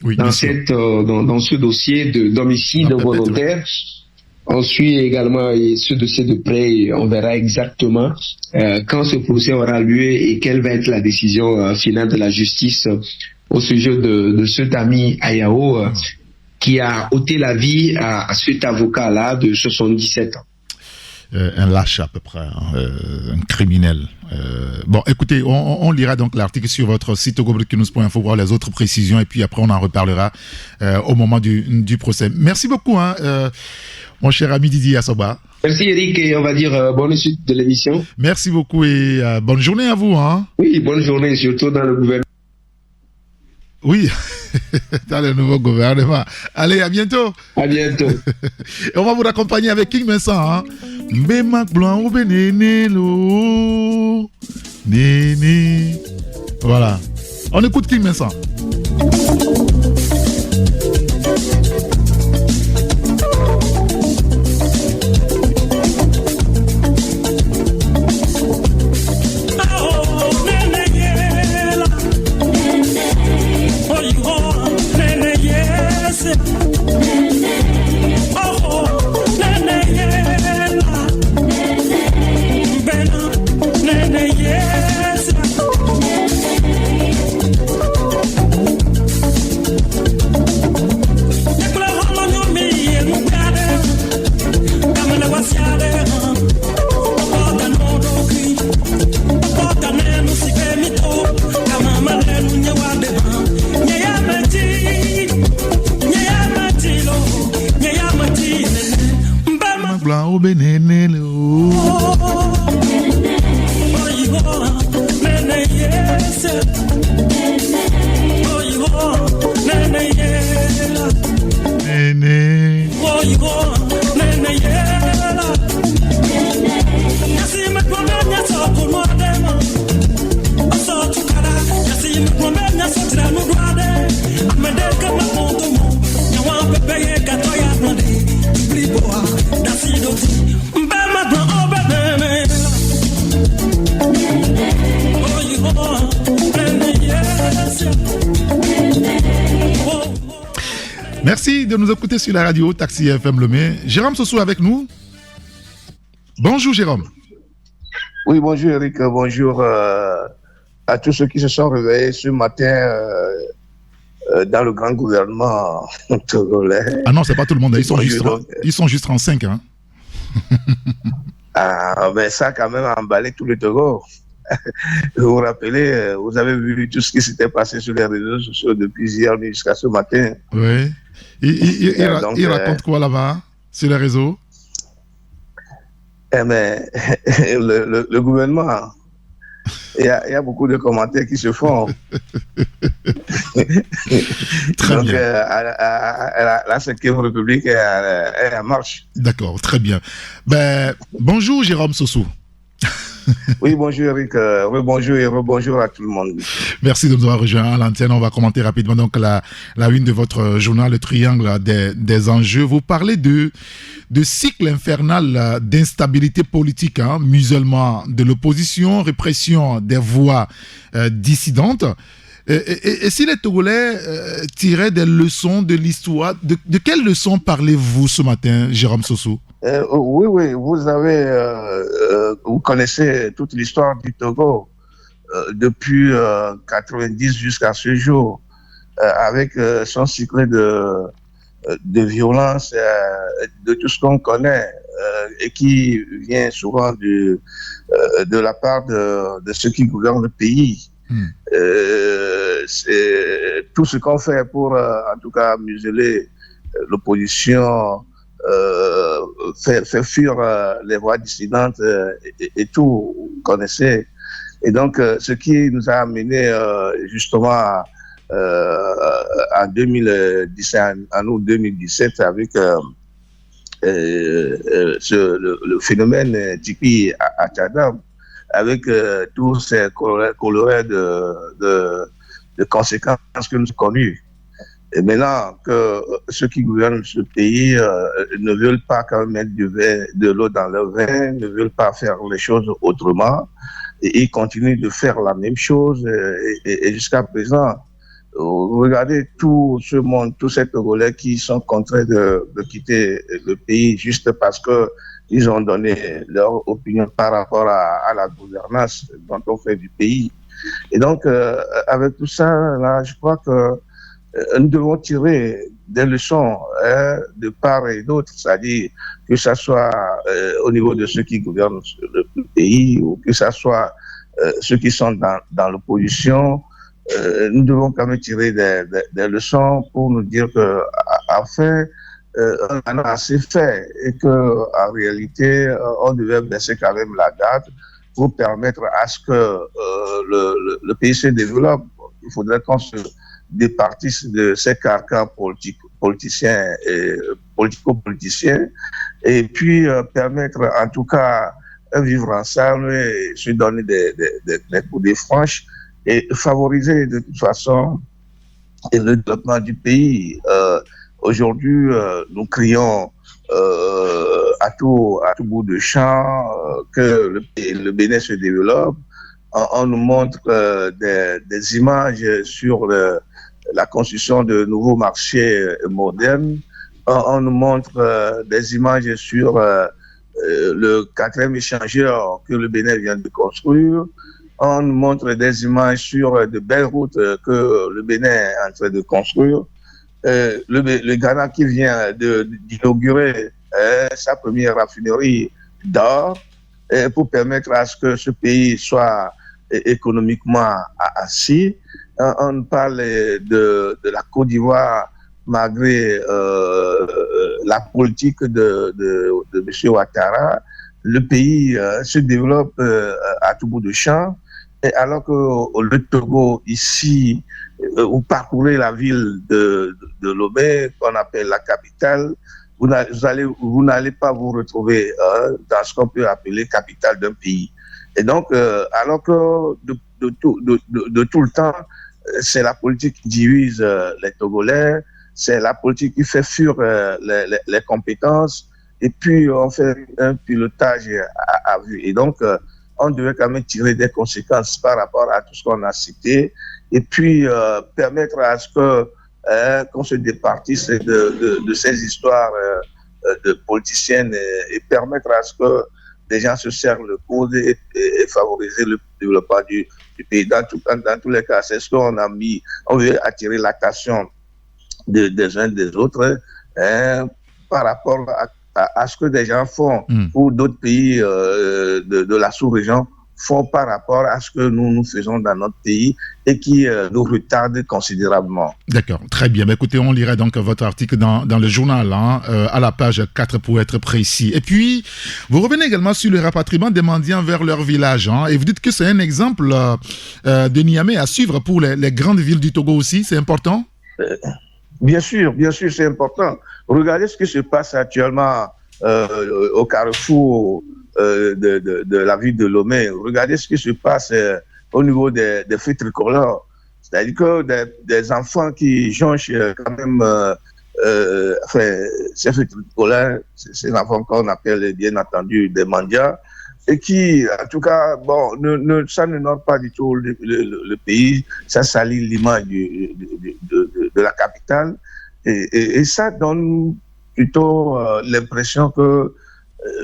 S6: oui, dans ce dossier d'homicide volontaire. On suit également ce dossier de près et on verra exactement quand ce procès aura lieu et quelle va être la décision finale de la justice au sujet de cet ami Ayao qui a ôté la vie à cet avocat-là de 77 ans.
S3: Un lâche à peu près, un criminel. Bon, écoutez, on lira donc l'article sur votre site gobrikinous.info pour voir les autres précisions et puis après on en reparlera au moment du procès. Merci beaucoup, mon cher ami Didier Assoba.
S6: Merci Eric et on va dire bonne suite de l'émission.
S3: Merci beaucoup et bonne journée à vous.
S6: Oui, bonne journée, surtout dans le gouvernement.
S3: Oui, dans le nouveau gouvernement. Allez, à bientôt.
S6: À bientôt.
S3: Et on va vous accompagner avec King Vincent. Bémac blanc ou bénénélo. Néné. Voilà. On écoute King Vincent. Merci de nous écouter sur la radio Taxi FM Lomé. Jérôme Sossou avec nous. Bonjour Jérôme.
S7: Oui, bonjour Eric, bonjour à tous ceux qui se sont réveillés ce matin dans le grand gouvernement togolais.
S3: Ah non, c'est pas tout le monde, ils sont juste 35. Hein.
S7: Ah, mais ça a quand même emballé tout le Togo. Vous vous rappelez, vous avez vu tout ce qui s'était passé sur les réseaux sociaux depuis hier jusqu'à ce matin.
S3: Oui. Il raconte quoi là-bas, sur les réseaux?
S7: Mais le gouvernement, il y a beaucoup de commentaires qui se font.
S3: Très
S7: Donc,
S3: bien.
S7: la 5e République est en marche.
S3: D'accord, très bien. Bonjour Jérôme Sossou.
S7: Oui, bonjour Eric. Oui, bonjour et rebonjour à tout le monde.
S3: Merci de nous avoir rejoints à l'antenne. On va commenter rapidement donc la une de votre journal, le triangle des enjeux. Vous parlez de cycle infernal d'instabilité politique, musulman de l'opposition, répression des voix dissidentes. Et si les Togolais tiraient des leçons de l'histoire, de quelles leçons parlez-vous ce matin, Jérôme Sossou?
S7: Oui, vous connaissez toute l'histoire du Togo depuis 90 jusqu'à ce jour, avec son cycle de violence, de tout ce qu'on connaît et qui vient souvent de la part de ceux qui gouvernent le pays. C'est tout ce qu'on fait pour, en tout cas, museler l'opposition, faire fuir les voix dissidentes et tout, vous connaissez. Et donc, ce qui nous a amené justement en 2017, en août 2017, avec le phénomène Tipi à Tchadam, avec tous ces colorés de conséquences que nous avons connues. Et maintenant que ceux qui gouvernent ce pays ne veulent pas quand même mettre de l'eau dans leur vin, ne veulent pas faire les choses autrement, et ils continuent de faire la même chose. Et jusqu'à présent, regardez tout ce monde, tous ces Togolais qui sont contraints de quitter le pays juste parce que ils ont donné leur opinion par rapport à la gouvernance dont on fait du pays. Et donc, avec tout ça, là, je crois que nous devons tirer des leçons de part et d'autre, c'est-à-dire que ce soit au niveau de ceux qui gouvernent le pays ou que ce soit ceux qui sont dans l'opposition. Nous devons quand même tirer des leçons pour nous dire que, enfin, on en a assez fait et qu'en réalité, on devait baisser quand même la garde pour permettre à ce que le pays se développe. Il faudrait qu'on se départisse de ces carcans politiciens et politico-politiciens et puis permettre en tout cas un vivre ensemble et se donner des coups de franche et favoriser de toute façon le développement du pays. Aujourd'hui, nous crions à tout bout de champ que le Bénin se développe. On nous montre des images sur la construction de nouveaux marchés modernes. On nous montre des images sur le 4e échangeur que le Bénin vient de construire. On nous montre des images sur de belles routes que le Bénin est en train de construire. Le Ghana qui vient d'inaugurer sa première raffinerie d'or pour permettre à ce que ce pays soit économiquement assis. On parle de la Côte d'Ivoire malgré la politique de M. Ouattara. Le pays se développe à tout bout de champ. Et alors que le Togo, ici, vous parcourez la ville de Lomé, qu'on appelle la capitale, vous n'allez pas vous retrouver dans ce qu'on peut appeler capitale d'un pays. Et donc, alors que de tout le temps, c'est la politique qui divise les Togolais, c'est la politique qui fait fuir les compétences, et puis on fait un pilotage à vue. Et donc, on devait quand même tirer des conséquences par rapport à tout ce qu'on a cité, et puis permettre à ce que qu'on se départisse de ces histoires de politiciennes et permettre à ce que les gens se serrent le coude et favoriser le développement du pays. Dans tous les cas, c'est ce qu'on a mis. On veut attirer l'attention des uns des autres par rapport à ce que des gens font ou d'autres pays de la sous-région font par rapport à ce que nous faisons dans notre pays et qui nous retardent considérablement.
S3: D'accord, très bien. Mais écoutez, on lirait donc votre article dans le journal, à la page 4 pour être précis. Et puis, vous revenez également sur le rapatriement des mendiants vers leur village, et vous dites que c'est un exemple de Niamey à suivre pour les grandes villes du Togo aussi, c'est important?
S7: Bien sûr, c'est important. Regardez ce qui se passe actuellement au carrefour de la ville de Lomé. Regardez ce qui se passe au niveau des feux tricolores. C'est-à-dire que des enfants qui jonchent quand même ces feux tricolores, ces enfants qu'on appelle bien entendu des mendiants, et qui, en tout cas, bon, ça ne n'honore pas du tout le pays, ça salit l'image de la capitale, et ça donne plutôt l'impression que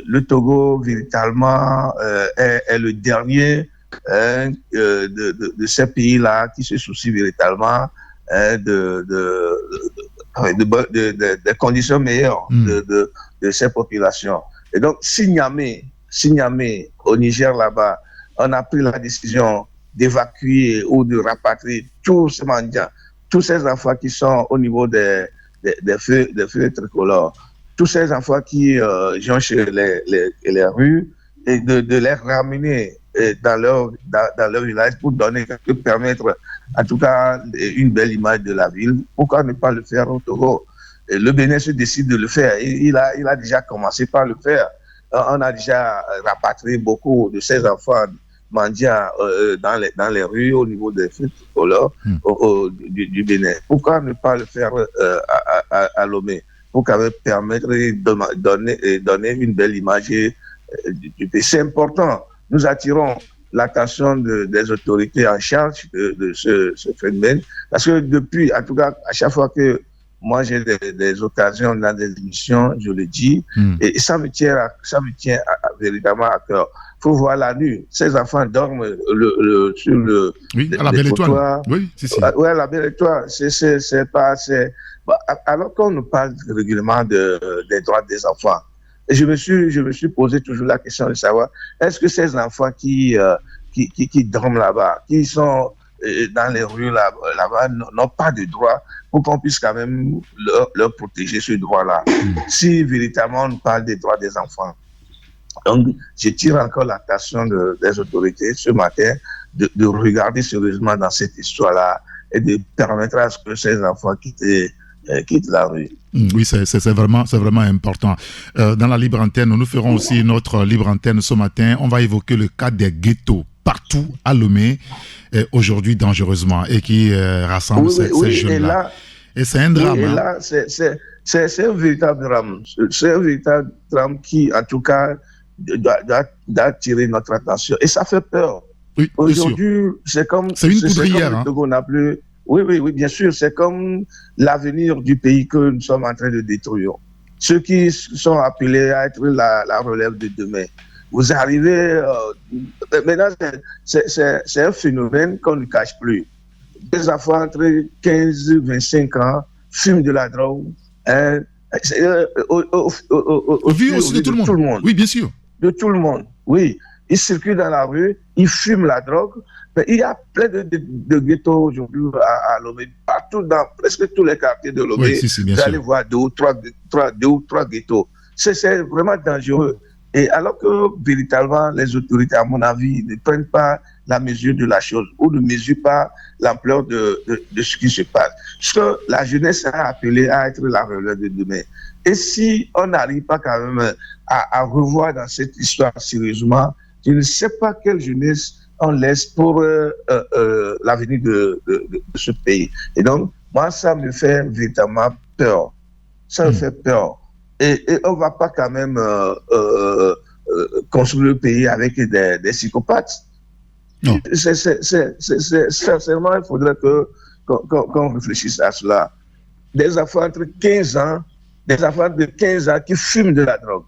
S7: le Togo, véritablement, est le dernier de ces pays-là qui se soucient véritablement des conditions meilleures de ces populations. Et donc, si Niamey, au Niger, là-bas, on a pris la décision d'évacuer ou de rapatrier tous ces mendiants, tous ces enfants qui sont au niveau des feux tricolores, tous ces enfants qui jonchent les rues, et de les ramener dans leur village pour permettre, en tout cas, une belle image de la ville. Pourquoi ne pas le faire au Togo? Et le Bénin se décide de le faire. Il a déjà commencé par le faire. On a déjà rapatrié beaucoup de ces enfants mendiants dans les rues au niveau des feux tricolores du Bénin. Pourquoi ne pas le faire à Lomé? Pour quand même permettre de donner une belle image du pays. C'est important. Nous attirons l'attention des autorités en charge de ce phénomène, parce que depuis, en tout cas, à chaque fois que moi j'ai des occasions dans des émissions, je le dis, et ça me tient véritablement à cœur. Il faut voir la nuit. Ces enfants dorment sur le
S3: à la Belle Étoile. Oui,
S7: à la Belle Étoile. C'est pas. Alors qu'on nous parle régulièrement des droits des enfants, et je me suis posé toujours la question de savoir, est-ce que ces enfants qui dorment là-bas, qui sont dans les rues là-bas, n'ont pas de droit pour qu'on puisse quand même leur protéger ce droit-là, si véritablement on parle des droits des enfants. Donc, je tire encore l'attention des autorités ce matin de regarder sérieusement dans cette histoire-là et de permettre à ce que ces enfants quittent la rue.
S3: Oui, c'est vraiment important. Dans la libre antenne, nous ferons aussi notre libre antenne ce matin. On va évoquer le cas des ghettos partout à Lomé, aujourd'hui dangereusement, et qui rassemble ces jeunes-là. Et c'est un drame.
S7: Et là, c'est un véritable drame. C'est un véritable drame qui, en tout cas, doit attirer notre attention. Et ça fait peur.
S3: Oui,
S7: aujourd'hui, c'est une
S3: poudrière.
S7: Le Togo n'a plus. Oui, bien sûr, c'est comme l'avenir du pays que nous sommes en train de détruire. Ceux qui sont appelés à être la relève de demain. Vous arrivez, maintenant, c'est un phénomène qu'on ne cache plus. Des enfants entre 15 et 25 ans fument de la drogue.
S3: Au vu aussi de tout le monde. Oui, bien sûr.
S7: De tout le monde, oui. Ils circulent dans la rue, ils fument la drogue. Mais il y a plein de ghettos aujourd'hui à Lomé, partout dans presque tous les quartiers de Lomé.
S3: Oui,
S7: vous allez voir deux ou trois ghettos. C'est vraiment dangereux. Et alors que véritablement les autorités, à mon avis, ne prennent pas la mesure de la chose ou ne mesurent pas l'ampleur de ce qui se passe. Parce que la jeunesse a appelé à être la relève de demain. Et si on n'arrive pas quand même à revoir dans cette histoire sérieusement, je ne sais pas quelle jeunesse on laisse pour l'avenir de ce pays. Et donc, moi, ça me fait véritablement peur. Ça me fait peur. Et on ne va pas quand même construire le pays avec des psychopathes.
S3: Non.
S7: Sincèrement, il faudrait qu'on réfléchisse à cela. Des enfants entre 15 ans, des enfants de 15 ans qui fument de la drogue.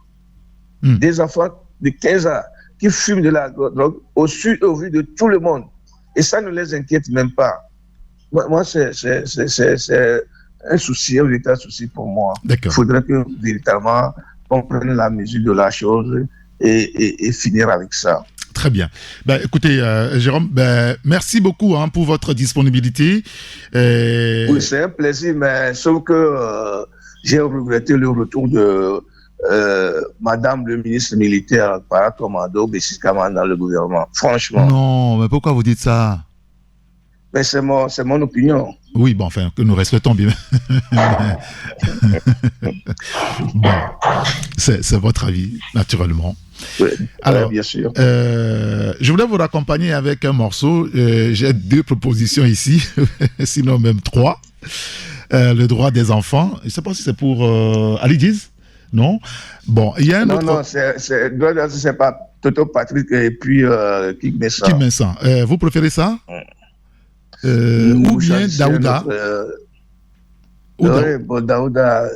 S7: Des enfants de 15 ans qui fument de la drogue au vu de tout le monde. Et ça ne les inquiète même pas. Moi, c'est un souci, un véritable souci pour moi.
S3: D'accord.
S7: Il faudrait que, véritablement, on prenne la mesure de la chose et finir avec ça.
S3: très bien. Écoutez, Jérôme, merci beaucoup pour votre disponibilité.
S7: Oui, c'est un plaisir, mais sauf que j'ai regretté le retour de Madame le ministre militaire paracommando Bessikama dans le gouvernement. Franchement.
S3: Non, mais pourquoi vous dites ça?
S7: Mais c'est mon opinion.
S3: Oui, bon, enfin, que nous respectons bien. Bon, c'est votre avis, naturellement.
S7: Oui,
S3: alors,
S7: bien sûr.
S3: Je voulais vous raccompagner avec un morceau. J'ai 2 propositions ici, sinon même 3. Le droit des enfants. Je ne sais pas si c'est pour Ali Diz. Non. Bon, il y a un autre.
S7: Non, c'est pas Toto Patrick et puis Kik Messa.
S3: Kik Messa. Vous préférez ça? Ou bien Daouda.
S7: Oui, bon, Daouda.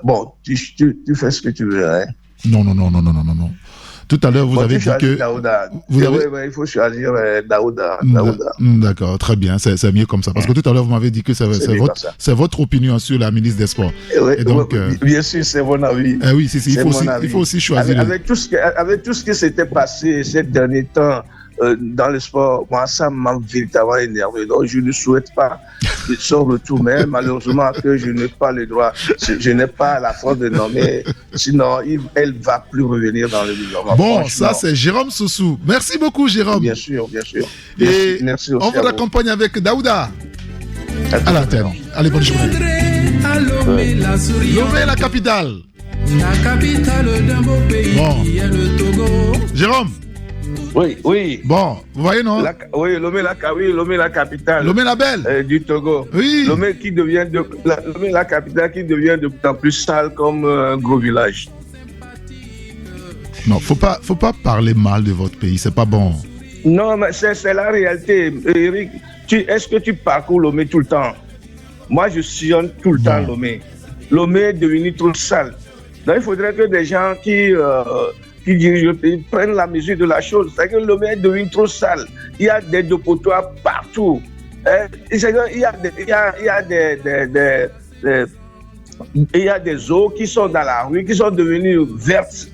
S7: Bon, tu fais ce que tu veux. Hein.
S3: Non. Tout à l'heure, vous avez dit que...
S7: Oui, il faut choisir Daouda.
S3: D'accord, très bien, c'est mieux comme ça. Parce que tout à l'heure, vous m'avez dit que c'est votre opinion sur la ministre des Sports.
S7: Oui, et donc, bien sûr, c'est mon avis.
S3: Oui, il faut aussi choisir.
S7: Avec tout ce qui s'était passé ces derniers temps dans le sport, moi, ça m'a véritablement énervé. Donc, je ne souhaite pas son retour, mais malheureusement que je n'ai pas le droit, je n'ai pas la force de nommer, sinon elle va plus revenir dans le gouvernement.
S3: Bon, ça c'est Jérôme Soussou. Merci beaucoup, Jérôme.
S7: Bien sûr.
S3: Et
S7: merci
S3: on vous raccompagne avec Daouda à l'antenne. Allez, bonne journée. Lomé, la capitale.
S8: La capitale d'un beau pays est le Togo.
S3: Jérôme.
S7: Oui.
S3: Bon, vous voyez, non?
S7: Lomé la capitale.
S3: Lomé la belle.
S7: Du Togo.
S3: Oui.
S7: Lomé la capitale qui devient de plus en plus sale comme un gros village.
S3: Non, faut pas parler mal de votre pays, c'est pas bon.
S7: Non, mais c'est la réalité. Eric, est-ce que tu parcours Lomé tout le temps? Moi, je sillonne tout le temps Lomé. Lomé est devenu trop sale. Donc, il faudrait que des gens qui dirigent le pays prennent la mesure de la chose. C'est que Lomé est devenu trop sale. Il y a des dépotoirs partout. Il y a des eaux qui sont dans la rue, qui sont devenues vertes.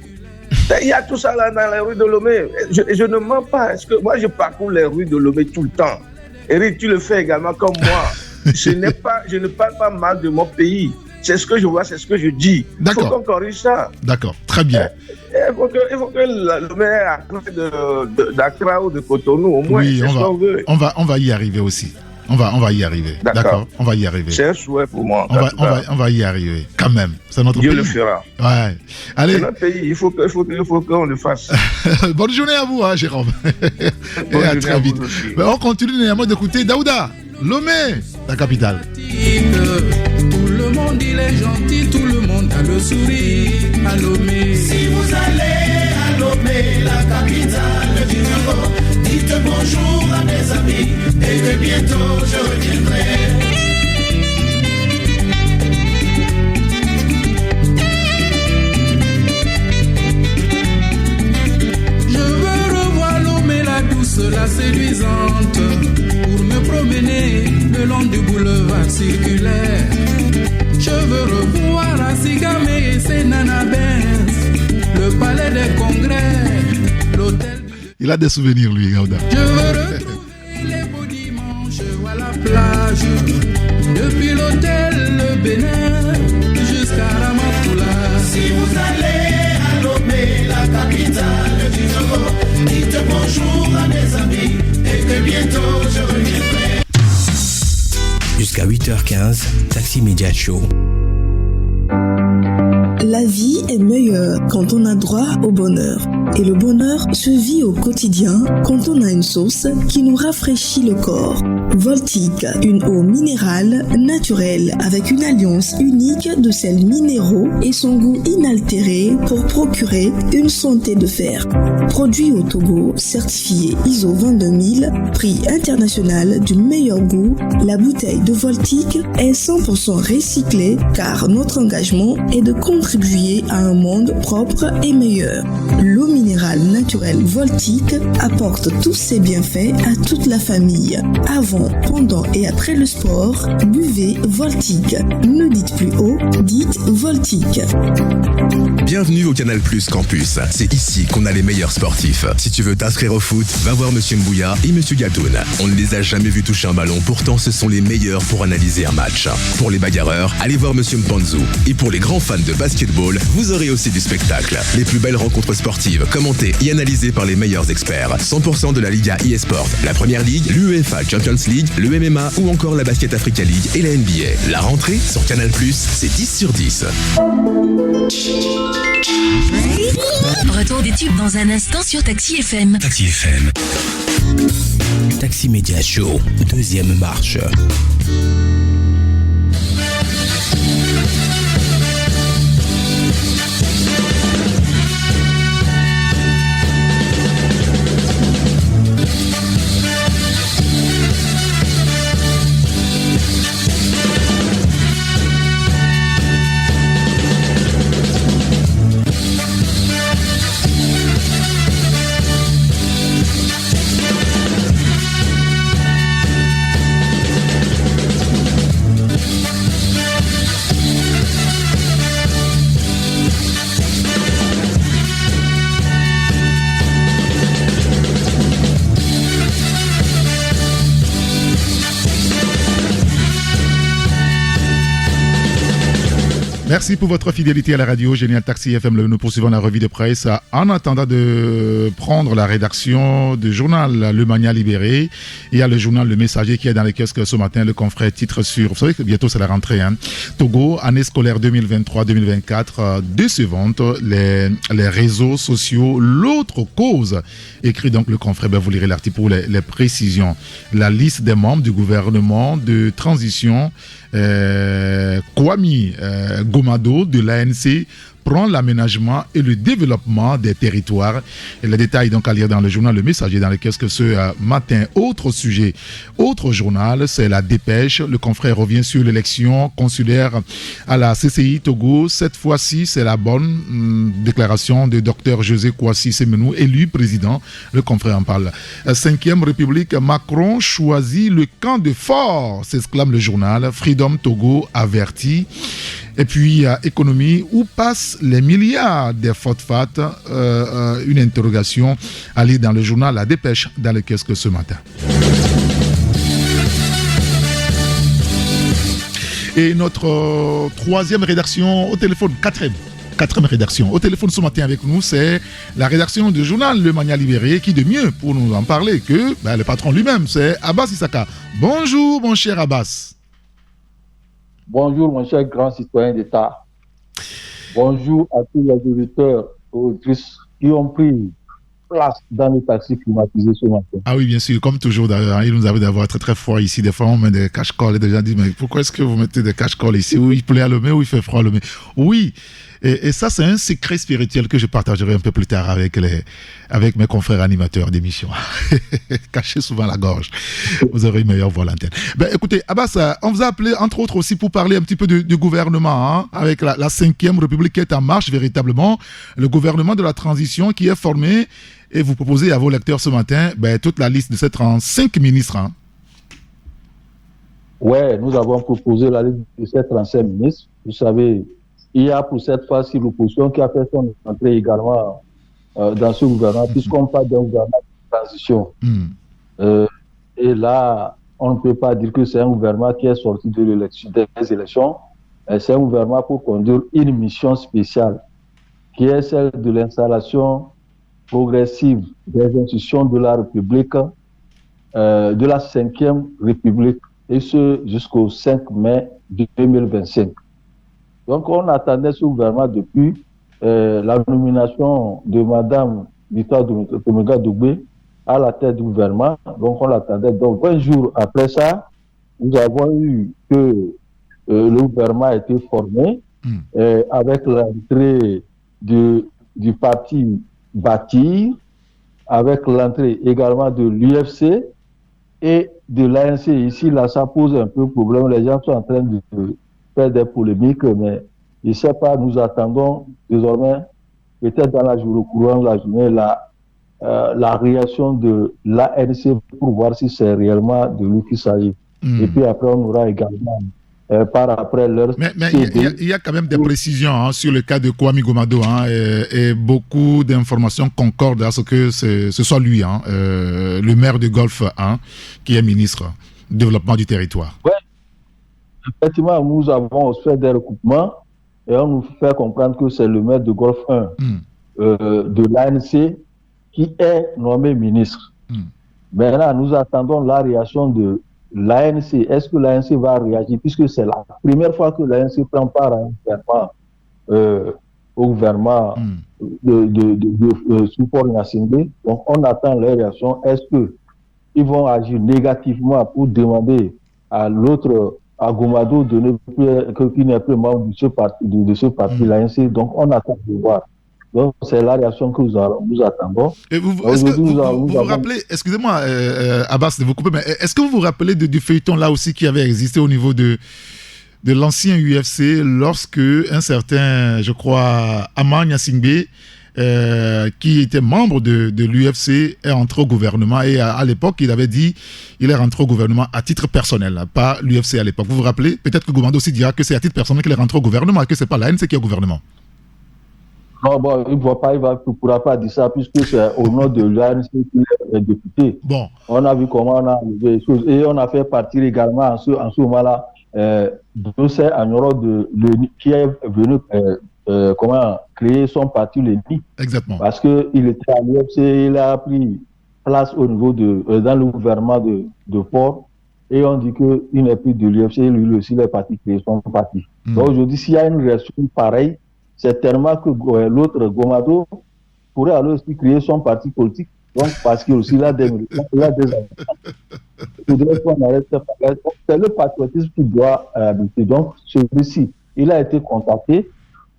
S7: Il y a tout ça là dans les rues de Lomé. Je ne mens pas. Est-ce que moi, je parcours les rues de Lomé tout le temps. Eric, tu le fais également comme moi. Je ne parle pas mal de mon pays. C'est ce que je vois, c'est ce que je dis.
S3: D'accord.
S7: Il faut qu'on corrige ça.
S3: D'accord, très bien.
S7: Il faut que Lomé ait d'Accra ou de Cotonou, au moins.
S3: Oui,
S7: c'est ce qu'on veut.
S3: On va y arriver aussi. On va y arriver. D'accord. On va y arriver.
S7: C'est un souhait pour moi.
S3: On va y arriver. Quand même. C'est notre
S7: Dieu
S3: pays.
S7: le fera.
S3: Ouais. Allez.
S7: C'est notre pays. Il faut qu'on le fasse.
S3: Bonne journée à vous, Jérôme. Et à très vite. Mais on continue néanmoins d'écouter Daouda. Lomé, la capitale.
S8: Tout le monde il est gentil, tout le monde a le sourire à Lomé.
S9: Si vous allez à Lomé, la capitale du Togo, dites bonjour à mes amis et que bientôt je reviendrai.
S8: Je veux revoir Lomé, la douce, la séduisante, pour me promener le long du boulevard circulaire. Je veux revoir Asigame et ses nanabens, le palais des congrès, l'hôtel.
S3: Il a des souvenirs, lui, Daouda.
S8: Je veux retrouver les beaux dimanches à la plage, depuis l'hôtel Le Bénin jusqu'à Ramatoula.
S9: Si vous allez à Lomé, la capitale du Togo, dites bonjour à mes amis et que bientôt je reviendrai.
S1: Jusqu'à 8h15, Taxi Média Show.
S10: La vie est meilleure quand on a droit au bonheur. Et le bonheur se vit au quotidien quand on a une sauce qui nous rafraîchit le corps. Voltique, une eau minérale naturelle avec une alliance unique de sels minéraux et son goût inaltéré pour procurer une santé de fer. Produit au Togo, certifié ISO 22000, prix international du meilleur goût, la bouteille de Voltique est 100% recyclée car notre engagement également est de contribuer à un monde propre et meilleur. L'eau minérale naturelle Voltique apporte tous ses bienfaits à toute la famille. Avant, pendant et après le sport, buvez Voltique. Ne dites plus haut, dites Voltique.
S11: Bienvenue au Canal Plus Campus. C'est ici qu'on a les meilleurs sportifs. Si tu veux t'inscrire au foot, va voir Monsieur Mbouya et Monsieur Gatoun. On ne les a jamais vus toucher un ballon, pourtant ce sont les meilleurs pour analyser un match. Pour les bagarreurs, allez voir Monsieur Mpanzu. Et pour les grands fans de basketball, vous aurez aussi du spectacle. Les plus belles rencontres sportives, commentées et analysées par les meilleurs experts. 100% de la Liga eSport, la Première Ligue, l'UEFA Champions League, le MMA ou encore la Basket Africa League et la NBA. La rentrée sur Canal+, c'est 10 sur 10.
S12: Retour des tubes dans un instant sur Taxi FM.
S2: Taxi FM.
S1: Taxi Média Show, deuxième marche.
S3: Merci pour votre fidélité à la radio Génial Taxi FM. Nous poursuivons la revue de presse en attendant de prendre la rédaction du journal Le Mania Libéré. Il y a le journal Le Messager qui est dans les kiosques ce matin. Le confrère titre sur, vous savez que bientôt c'est la rentrée, Togo, année scolaire 2023-2024, décevante, les réseaux sociaux, l'autre cause. Écrit donc le confrère, vous lirez l'article pour les précisions. La liste des membres du gouvernement de transition Kwame Gomado de l'ANC prend l'aménagement et le développement des territoires. Et les détails donc à lire dans le journal Le Messager dans lequel ce matin. Autre sujet, autre journal, c'est la dépêche. Le confrère revient sur l'élection consulaire à la CCI Togo. Cette fois-ci, c'est la bonne déclaration de Dr José Kouassi Semenou, élu président. Le confrère en parle. 5e République, Macron choisit le camp de fort, s'exclame le journal. Freedom Togo averti. Et puis, économie, où passent les milliards des FOTFAT? Une interrogation à lire dans le journal La Dépêche, dans le kiosque ce matin. Et notre troisième rédaction au téléphone, quatrième rédaction au téléphone ce matin avec nous, c'est la rédaction du journal Le Mania Libéré, qui de mieux pour nous en parler que le patron lui-même, c'est Abbas Issaka. Bonjour mon cher Abbas.
S13: Bonjour, mon cher grand citoyen d'État. Bonjour à tous les auditeurs et auditrices qui ont pris place dans les taxis climatisés ce matin. Ah
S3: oui, bien sûr, comme toujours d'ailleurs, il nous avait d'avoir très très froid ici. Des fois, on met des cache-colles et des gens disent, mais pourquoi est-ce que vous mettez des cache-colles ici où il plaît à Lomé, où il fait froid à Lomé? Oui, et ça, c'est un secret spirituel que je partagerai un peu plus tard avec mes confrères animateurs d'émission. Cachez souvent la gorge. Vous aurez une meilleure voix à l'antenne. Écoutez, Abbas, on vous a appelé, entre autres, aussi pour parler un petit peu du gouvernement, avec la 5e République qui est en marche, véritablement. Le gouvernement de la transition qui est formé, et vous proposez à vos lecteurs ce matin toute la liste de ces 35 ministres.
S13: Ouais, nous avons proposé la liste de ces 35 ministres. Vous savez, il y a pour cette fois-ci l'opposition qui a fait son entrée également dans ce gouvernement, puisqu'on parle d'un gouvernement de transition. Et là, on ne peut pas dire que c'est un gouvernement qui est sorti des élections. C'est un gouvernement pour conduire une mission spéciale, qui est celle de l'installation progressive des institutions de la République, de la 5e République, et ce jusqu'au 5 mai 2025. Donc, on attendait ce gouvernement depuis la nomination de Madame Victoire Tomenga Doubé à la tête du gouvernement. Donc, on l'attendait. Donc, 20 jours après ça, nous avons eu que le gouvernement a été formé avec l'entrée du parti Bâtir, avec l'entrée également de l'UFC et de l'ANC. Ici, là, ça pose un peu problème. Les gens sont en train de faire des polémiques, mais Je ne sais pas, nous attendons désormais, peut-être dans la journée, au courant de la journée, la réaction de l'ANC pour voir si c'est réellement de lui qu'il s'agit. Et puis après, on aura également, par après, leur...
S3: Mais il y a quand même des précisions sur le cas de Kwame Gomado, et beaucoup d'informations concordent à ce que ce soit lui, le maire de Golfe, qui est ministre du développement du territoire.
S13: Oui, effectivement, nous avons fait des recoupements et on nous fait comprendre que c'est le maire de Golfe 1 de l'ANC qui est nommé ministre. Maintenant, nous attendons la réaction de l'ANC. Est-ce que l'ANC va réagir, puisque c'est la première fois que l'ANC prend part à au gouvernement de support Gnassingbé. Donc, on attend leur réaction. Est-ce qu'ils vont agir négativement pour demander à l'autre, à Gomado, qu'il n'est plus membre de ce parti l'ANC. Donc, on attend de voir. Donc, c'est la réaction que nous attendons.
S3: Est-ce que vous vous rappelez, excusez-moi Abbas de vous couper, mais est-ce que vous vous rappelez du feuilleton là aussi qui avait existé au niveau de l'ancien UFC lorsque un certain, je crois, Ama Gnassingbé, qui était membre de l'UFC, est entré au gouvernement, et à l'époque il avait dit il est rentré au gouvernement à titre personnel, pas l'UFC à l'époque. Vous vous rappelez? Peut-être que Gomado aussi dira que c'est à titre personnel qu'il est rentré au gouvernement et que c'est pas l'ANC qui est au gouvernement.
S13: Non, bon, il ne pourra pas dire ça, puisque c'est au nom de l'ANC qu'il est député.
S3: Bon.
S13: On a vu comment on a enlevé les choses. Et on a fait partir également en ce moment-là Dossé Agnoro qui est venu créer son parti, le NI.
S3: Exactement.
S13: Parce qu'il était à l'UFC, il a pris place au niveau dans le gouvernement de Port. Et on dit qu'il n'est plus de l'UFC, lui aussi, il est parti créer son parti. Donc aujourd'hui, s'il y a une réaction pareille, c'est tellement que l'autre, Gomado, pourrait aller aussi créer son parti politique. Donc, parce qu'il aussi a des militants, il a des habitants. Il faudrait qu'on arrête ça. C'est le patriotisme qui doit habiter. Donc, celui-ci, il a été contacté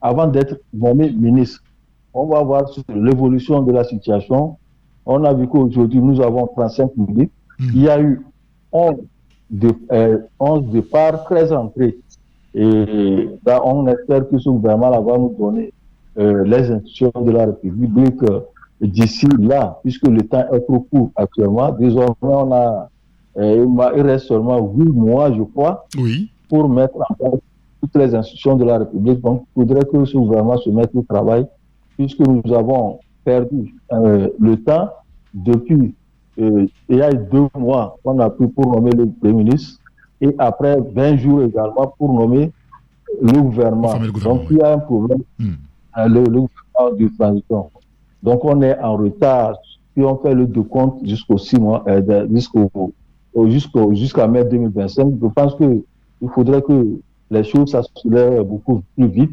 S13: avant d'être nommé ministre. On va voir sur l'évolution de la situation. On a vu qu'aujourd'hui, nous avons 35 minutes. Il y a eu 11 départs, 13 entrées. Et là, on espère que ce gouvernement va nous donner les institutions de la République d'ici là, puisque le temps est trop court actuellement. Désormais, il reste seulement 8 mois, je crois, pour mettre en place toutes les institutions de la République. Donc, il faudrait que ce gouvernement se mette au travail, puisque nous avons perdu le temps depuis il y a 2 mois qu'on a pris pour nommer le Premier ministre, et après 20 jours également pour nommer le gouvernement. Donc, il y a un problème, le gouvernement de transition. Donc, on est en retard. Si on fait le décompte jusqu'aux 6 mois, jusqu'à mai 2025, je pense qu'il faudrait que les choses s'accélèrent beaucoup plus vite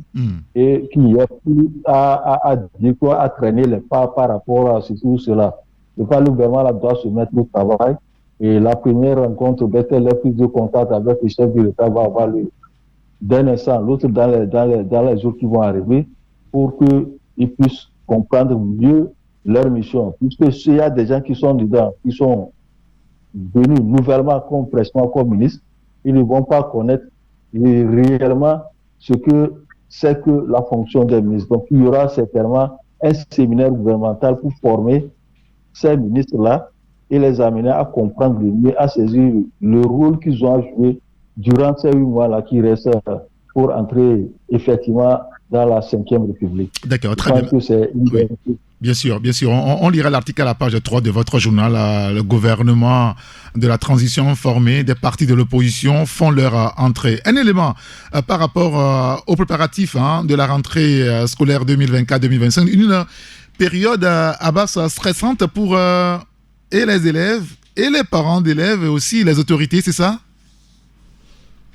S13: et qu'il n'y ait plus à traîner les pas par rapport à ceci ou cela. Le gouvernement doit se mettre au travail. Et la première rencontre, peut-être la prise de contact avec le chef de l'État va avoir lieu d'un instant, l'autre dans les jours qui vont arriver, pour qu'ils puissent comprendre mieux leur mission. Puisque s'il y a des gens qui sont dedans, qui sont venus nouvellement fraîchement comme ministres, ils ne vont pas connaître réellement ce que c'est que la fonction des ministres. Donc il y aura certainement un séminaire gouvernemental pour former ces ministres-là et les amener à comprendre mieux, à saisir le rôle qu'ils ont à jouer durant ces 8 mois-là qui restent pour entrer effectivement dans la 5e République.
S3: D'accord, très bien. Bien sûr. On lira l'article à la page 3 de votre journal. Le gouvernement de la transition formé, des partis de l'opposition font leur entrée. Un élément par rapport aux préparatifs de la rentrée scolaire 2024-2025, une période à base stressante pour et les élèves, et les parents d'élèves, et aussi les autorités, c'est ça?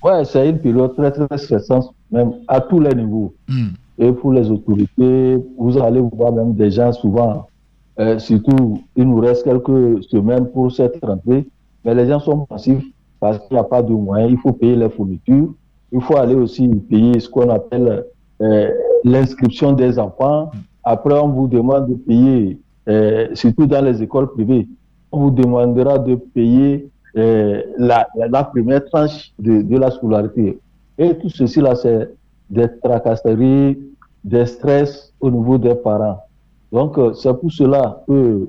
S13: Oui, c'est une période très, très stressante, même à tous les niveaux. Et pour les autorités, vous allez voir même des gens souvent, surtout, il nous reste quelques semaines pour cette rentrée, mais les gens sont passifs parce qu'il n'y a pas de moyens, il faut payer les fournitures, il faut aller aussi payer ce qu'on appelle l'inscription des enfants. Après, on vous demande de payer, surtout dans les écoles privées, on vous demandera de payer la première tranche de la scolarité. Et tout ceci là, c'est des tracasseries, des stress au niveau des parents. Donc, c'est pour cela que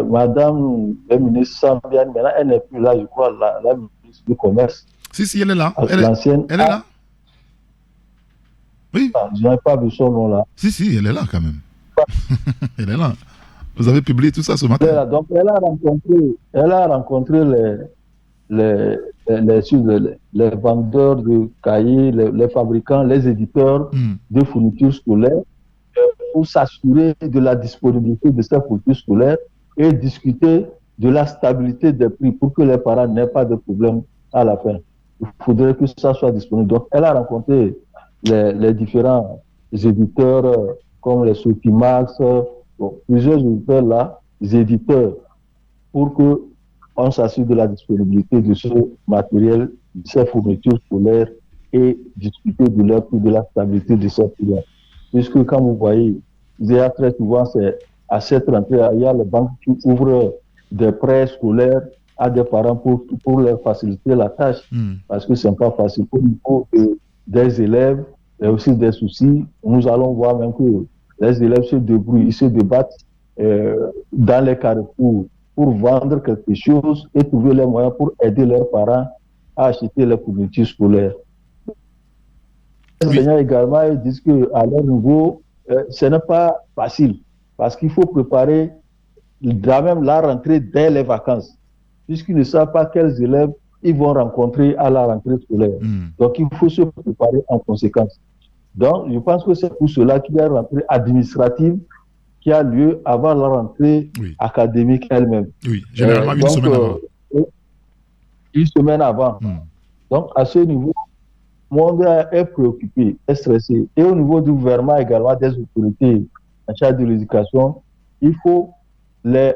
S13: Madame la ministre Sambiane, maintenant, elle n'est plus là, je crois, la ministre du Commerce.
S3: Si, elle est là.
S13: L'ancienne.
S3: Elle est là. Oui.
S13: Je n'ai pas vu son nom là.
S3: Si, elle est là quand même. Elle est là. Vous avez publié tout ça ce matin.
S13: Donc, elle a rencontré les vendeurs de cahiers, les fabricants, les éditeurs de fournitures scolaires pour s'assurer de la disponibilité de ces fournitures scolaires et discuter de la stabilité des prix pour que les parents n'aient pas de problème à la fin. Il faudrait que ça soit disponible. Donc, elle a rencontré les différents éditeurs comme les Sotimax, plusieurs éditeurs là, les éditeurs, pour que on s'assure de la disponibilité de ce matériel, de ces fournitures scolaires et discuter de leur prix, de la stabilité de ces prix. Puisque quand vous voyez, il y a très souvent, c'est à cette rentrée, il y a les banques qui ouvrent des prêts scolaires à des parents pour leur faciliter la tâche, parce que c'est pas facile. Au niveau des élèves, il y a aussi des soucis. Nous allons voir même que les élèves se débrouillent, ils se débattent dans les carrefours pour vendre quelque chose et trouver les moyens pour aider leurs parents à acheter les fournitures scolaires. Les enseignants également, ils disent qu'à leur niveau, ce n'est pas facile parce qu'il faut préparer même la rentrée dès les vacances, puisqu'ils ne savent pas quels élèves ils vont rencontrer à la rentrée scolaire. Donc, il faut se préparer en conséquence. Donc, je pense que c'est pour cela qu'il y a une rentrée administrative qui a lieu avant la rentrée académique elle-même.
S3: Oui, généralement une semaine avant.
S13: Une semaine avant. Donc, à ce niveau, le monde est préoccupé, est stressé. Et au niveau du gouvernement également, des autorités en charge de l'éducation, il faut les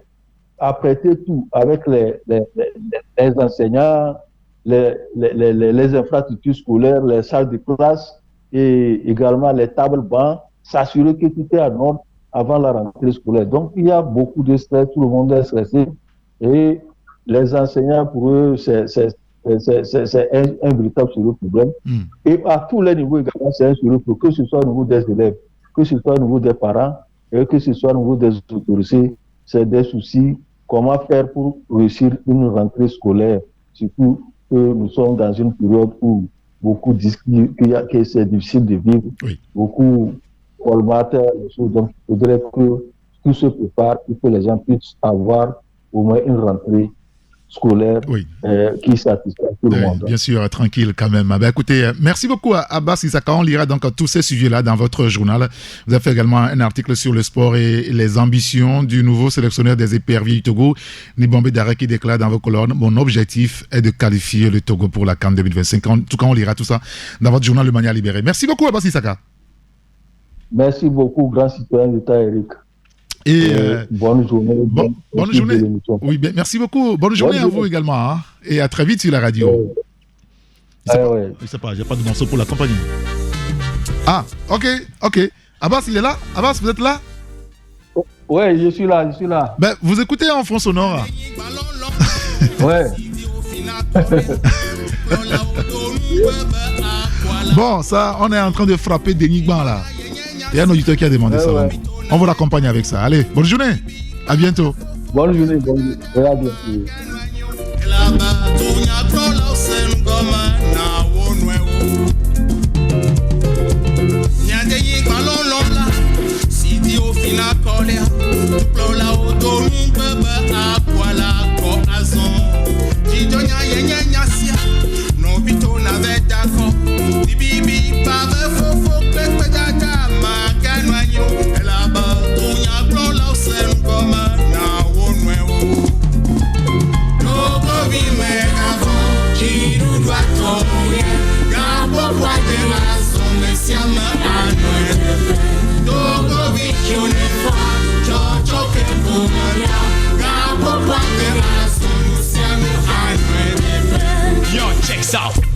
S13: apprêter tout avec les enseignants, les infrastructures scolaires, les salles de classe et également les tables bancs, s'assurer que tout est en ordre avant la rentrée scolaire. Donc, il y a beaucoup de stress, tout le monde est stressé. Et les enseignants, pour eux, c'est un véritable sérieux problème. Et à tous les niveaux également, c'est un sérieux problème, que ce soit au niveau des élèves, que ce soit au niveau des parents, et que ce soit au niveau des autorités. C'est des soucis. Comment faire pour réussir une rentrée scolaire, surtout que nous sommes dans une période où beaucoup disent que c'est difficile de vivre, beaucoup colmatent les choses. Donc, il faudrait que tout se prépare et que les gens puissent avoir au moins une rentrée scolaire qui satisfait tout le monde.
S3: Bien sûr, tranquille quand même. Ben, écoutez, merci beaucoup à Abbas Issaka. On lira donc tous ces sujets-là dans votre journal. Vous avez fait également un article sur le sport et les ambitions du nouveau sélectionneur des éperviers du Togo, Nibombe Daré, qui déclare dans vos colonnes: mon objectif est de qualifier le Togo pour la CAN 2025. En tout cas, on lira tout ça dans votre journal de manière libérée. Merci beaucoup, Abbas Issaka.
S13: Merci beaucoup, grand citoyen d'État Eric.
S3: Et
S13: bonne journée.
S3: Bonne journée. Oui, bien, merci beaucoup. Bonne journée à vous également. Hein, et à très vite sur la radio. Je sais pas, j'ai pas de morceau pour l'accompagner. Ah, ok. Abbas, il est là? Abbas, vous êtes là?
S13: Ouais, je suis là.
S3: Ben, vous écoutez en fond sonore.
S13: Ouais.
S3: Bon, ça, on est en train de frapper d'énigmes là. Il y a un auditeur qui a demandé ça. Ouais. On vous l'accompagne avec ça. Allez, bonne journée. À bientôt.
S13: Bonne journée. À bientôt.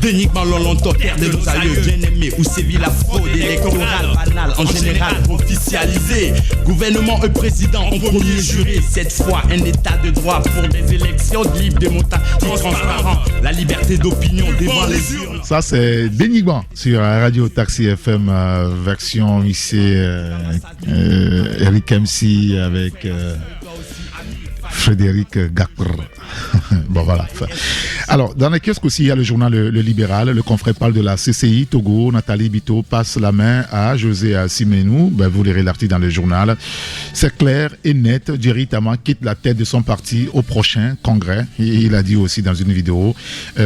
S14: Déniquement l'on terre de nos aïeux bien-aimés où sévit la fraude électorale banale en général officialisée. Gouvernement et président en premier juré. Cette fois un état de droit pour des élections libres, démocratiques, transparents. la liberté d'opinion devant les urnes.
S3: Ça, c'est Dénigrant sur Radio Taxi FM, version ici, Eric MC avec Frédéric Gacre. Bon, voilà. Alors, dans les kiosques aussi, il y a le journal Le Libéral. Le confrère parle de la CCI Togo. Nathalie Bito passe la main à José Simenou. Vous lirez l'article dans le journal. C'est clair et net. Jerry Tama quitte la tête de son parti au prochain congrès. Et il a dit aussi dans une vidéo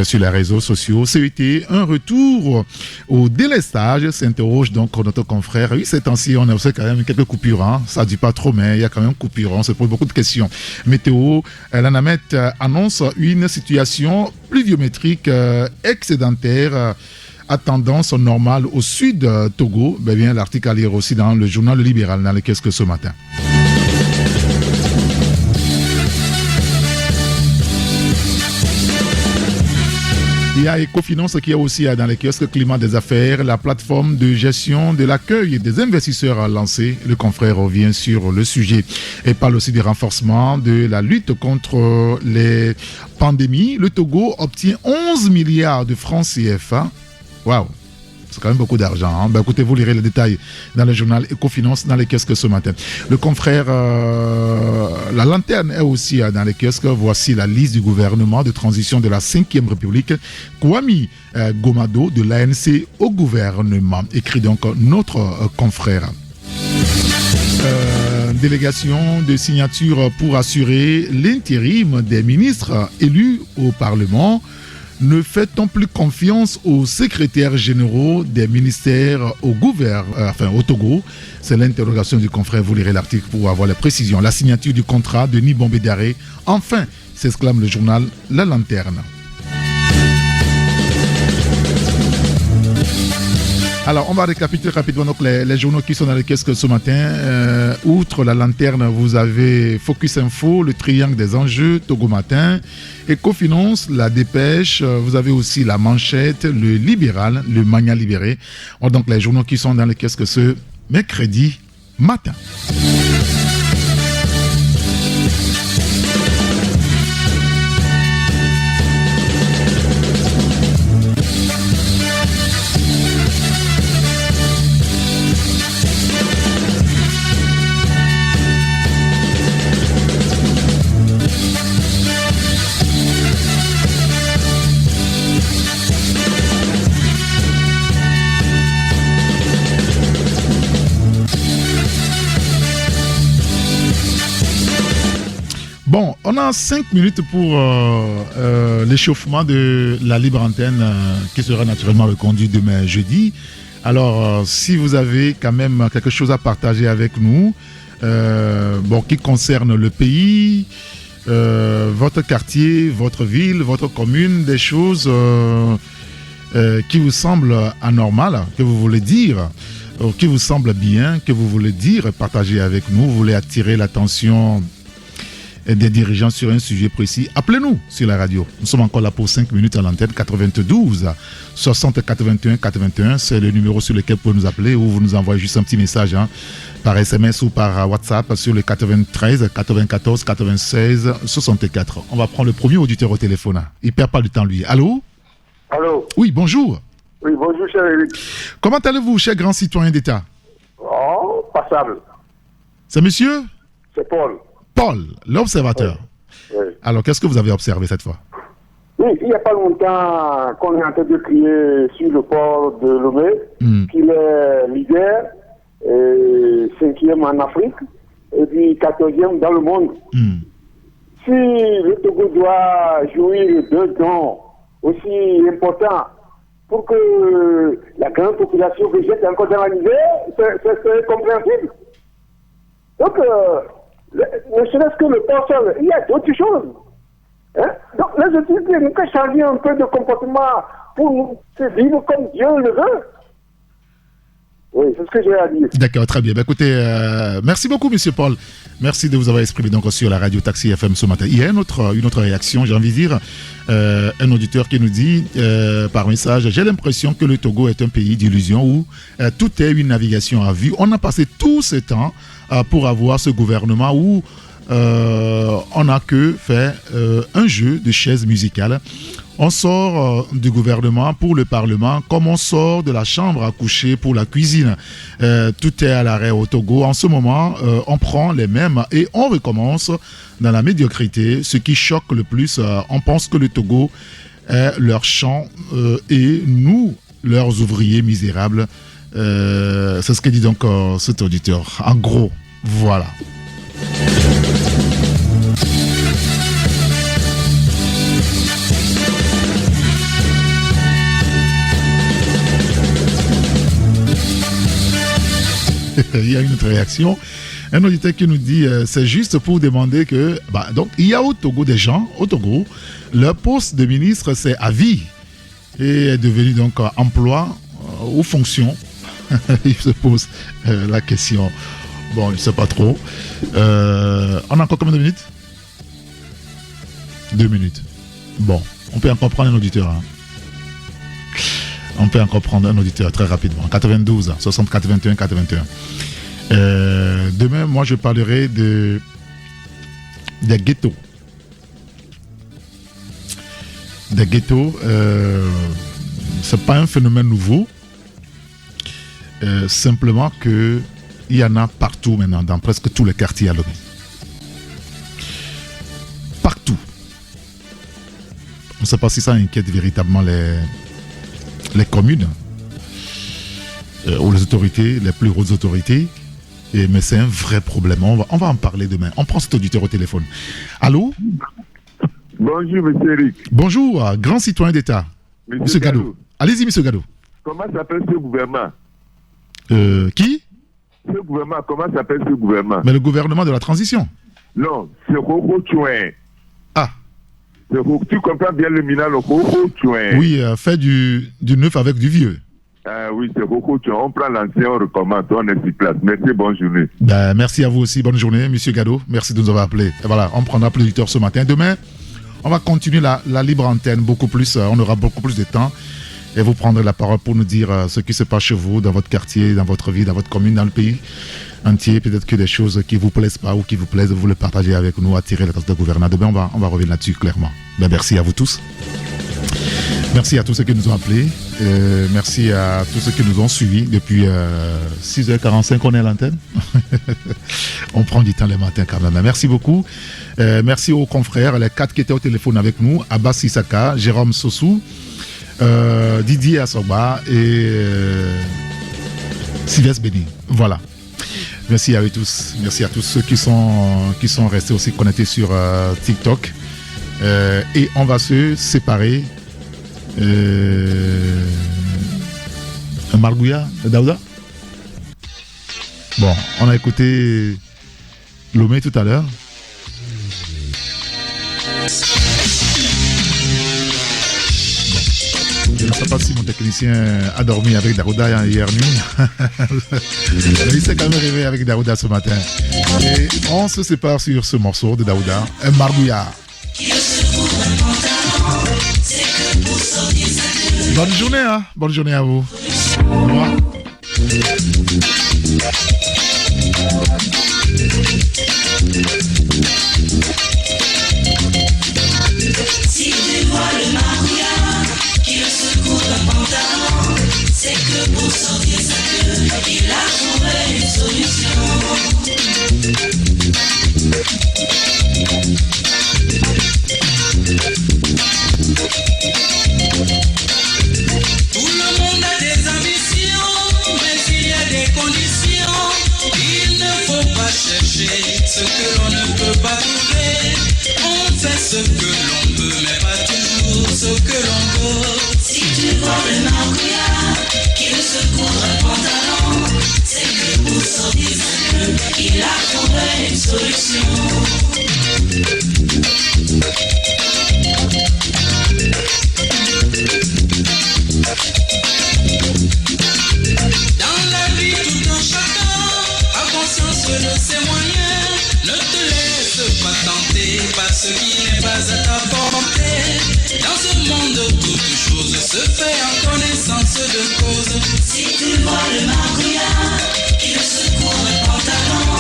S3: sur les réseaux sociaux. CET, un retour au délestage, s'interroge donc notre confrère. Oui, ces temps-ci, on a aussi quand même quelques coupures. Hein. Ça ne dit pas trop, mais il y a quand même coupures. On se pose beaucoup de questions. Météo, l'ANAMET annonce une situation pluviométrique excédentaire à tendance normale au sud Togo. Bien, l'article à lire aussi dans le journal Le Libéral, dans le kiosque ce matin. Il y a Ecofinance qui est aussi dans les kiosques Climat des affaires, la plateforme de gestion de l'accueil des investisseurs lancée. Le confrère revient sur le sujet et parle aussi du renforcement de la lutte contre les pandémies. Le Togo obtient 11 milliards de francs CFA. Waouh! C'est quand même beaucoup d'argent. Hein. Écoutez, vous lirez les détails dans le journal Ecofinance, dans les kiosques ce matin. Le confrère, la lanterne est aussi dans les kiosques. Voici la liste du gouvernement de transition de la 5e République. Kwame Gomado de l'ANC au gouvernement. Écrit donc notre confrère. Délégation de signature pour assurer l'intérim des ministres élus au Parlement. Ne fait-on plus confiance aux secrétaires généraux des ministères au Togo? C'est l'interrogation du confrère. Vous lirez l'article pour avoir les précisions. La signature du contrat de Nibombe Daré. Enfin, s'exclame le journal La Lanterne. Alors, on va récapituler rapidement donc, les journaux qui sont dans les kiosques ce matin. Outre La Lanterne, vous avez Focus Info, le triangle des enjeux, Togo Matin, Ecofinance, La Dépêche. Vous avez aussi La Manchette, le Libéral, le Mania Libéré. Donc, les journaux qui sont dans les kiosques ce mercredi matin. Bon, on a 5 minutes pour l'échauffement de la libre antenne qui sera naturellement reconduit demain jeudi. Alors, si vous avez quand même quelque chose à partager avec nous, qui concerne le pays, votre quartier, votre ville, votre commune, des choses qui vous semblent anormales, que vous voulez dire, qui vous semblent bien, que vous voulez dire, partagez avec nous, vous voulez attirer l'attention des dirigeants sur un sujet précis, appelez-nous sur la radio. Nous sommes encore là pour 5 minutes à l'antenne. 92 60 81 81, c'est le numéro sur lequel vous pouvez nous appeler, ou vous nous envoyez juste un petit message par SMS ou par WhatsApp sur le 93 94 96 64. On va prendre le premier auditeur au téléphone. Il ne perd pas du temps, lui. Allô?
S15: Allô?
S3: Oui, bonjour.
S15: Oui, bonjour, cher Eric.
S3: Comment allez-vous, cher grand citoyen d'État?
S15: Oh, passable.
S3: C'est monsieur?
S15: C'est Paul.
S3: Paul, l'observateur.
S15: Oui. Oui.
S3: Alors, qu'est-ce que vous avez observé cette fois?
S15: Oui, il n'y a pas longtemps qu'on est en train de crier sur le port de Lomé qu'il est leader, 5e en Afrique, et puis 14e dans le monde. Si le Togo doit jouir de dons aussi importants pour que la grande population rejette encore dans la misère, c'est compréhensible. Donc, ne serait-ce que le port seul, il y a d'autres choses. Hein? Donc là, je dis que nous pouvons changer un peu de comportement pour nous vivre comme Dieu le veut. Oui, c'est ce que j'ai à dire.
S3: D'accord, très bien. Écoutez, merci beaucoup, monsieur Paul. Merci de vous avoir exprimé donc sur la radio Taxi FM ce matin. Il y a une autre réaction, j'ai envie de dire, un auditeur qui nous dit par message, j'ai l'impression que le Togo est un pays d'illusion où tout est une navigation à vue. On a passé tout ce temps pour avoir ce gouvernement où on n'a que fait un jeu de chaises musicales On sort du gouvernement pour le Parlement comme on sort de la chambre à coucher pour la cuisine. Tout est à l'arrêt au Togo. En ce moment, on prend les mêmes et on recommence dans la médiocrité. Ce qui choque le plus, on pense que le Togo est leur champ et nous, leurs ouvriers misérables. C'est ce que dit donc cet auditeur. En gros, voilà. Il y a une autre réaction. Un auditeur qui nous dit c'est juste pour demander que donc il y a au Togo des gens au Togo, leur poste de ministre c'est à vie et est devenu donc emploi ou fonction. Il se pose la question. Bon, je ne sais pas trop. On a encore combien de minutes? 2 minutes. Bon, on peut encore prendre un auditeur. Hein. On peut encore prendre un auditeur très rapidement. 92, 64, 21, 81. Demain, moi, je parlerai des ghettos. Des ghettos, ce n'est pas un phénomène nouveau. Simplement qu'il y en a partout maintenant, dans presque tous les quartiers à Lomé. Partout. On ne sait pas si ça inquiète véritablement les communes ou les autorités, les plus hautes autorités, mais c'est un vrai problème. On va en parler demain. On prend cet auditeur au téléphone. Allô?
S16: Bonjour, monsieur Eric.
S3: Bonjour, grand citoyen d'État. Monsieur Gado. Allez-y, monsieur Gado.
S16: Comment s'appelle ce gouvernement?
S3: Qui?
S16: Ce gouvernement, comment s'appelle ce gouvernement?
S3: Mais le gouvernement de la transition.
S16: Non, c'est Roko Tchouin.
S3: Ah.
S16: Tu comprends bien le minal, Roko Tchouin.
S3: Oui, fait du neuf avec du vieux.
S16: Oui, c'est Roko Tchouin. On prend l'ancien, on recommence, on est sur place. Merci, bonne journée.
S3: Merci à vous aussi, bonne journée, monsieur Gado. Merci de nous avoir appelés. Et voilà, on prendra plus d'auditeur ce matin. Demain, on va continuer la libre antenne beaucoup plus. On aura beaucoup plus de temps. Et vous prendrez la parole pour nous dire ce qui se passe chez vous, dans votre quartier, dans votre ville, dans votre commune, dans le pays entier. Peut-être que des choses qui ne vous plaisent pas ou qui vous plaisent, vous le partagez avec nous, attirer l'attention de gouvernement. Demain, on va revenir là-dessus clairement. Merci à vous tous. Merci à tous ceux qui nous ont appelés. Merci à tous ceux qui nous ont suivis depuis 6h45. On est à l'antenne. On prend du temps les matins quand même. Merci beaucoup. Merci aux confrères, les 4 qui étaient au téléphone avec nous. Abbas Issaka, Jérôme Sossou, Didier Assoba et Sylvestre Béni. Voilà. Merci à eux tous. Merci à tous ceux qui sont restés aussi connectés sur TikTok. Et on va se séparer. Margouya, Daouda. Bon, on a écouté Lomé tout à l'heure. Je ne sais pas si mon technicien a dormi avec Daouda hier nuit. Il s'est quand même réveillé avec Daouda ce matin. Et on se sépare sur ce morceau de Daouda, Margouya. Bonne journée, hein? Bonne journée à vous. Au revoir.
S9: Si tu vois le Maria qui le secoue d'un pantalon, c'est que pour sortir sa queue, il a trouvé une solution.
S8: Tout le monde a des ambitions, mais il y a des conditions. Il ne faut pas chercher ce que l'on ne peut pas trouver. On fait ce que l'on peut, mais pas toujours ce que l'on veut.
S9: Si tu vois le Maria qui le secoue un pantalon, c'est que pour sortir sa queue, il a trouvé une solution.
S8: Dans la vie, tout un chacun a conscience de ses moyens. Ne te laisse pas tenter par ce qui n'est pas à ta portée. Dans ce monde, toute chose se fait en connaissance de cause.
S9: Si tu vois le Maria qui le secoue un pantalon,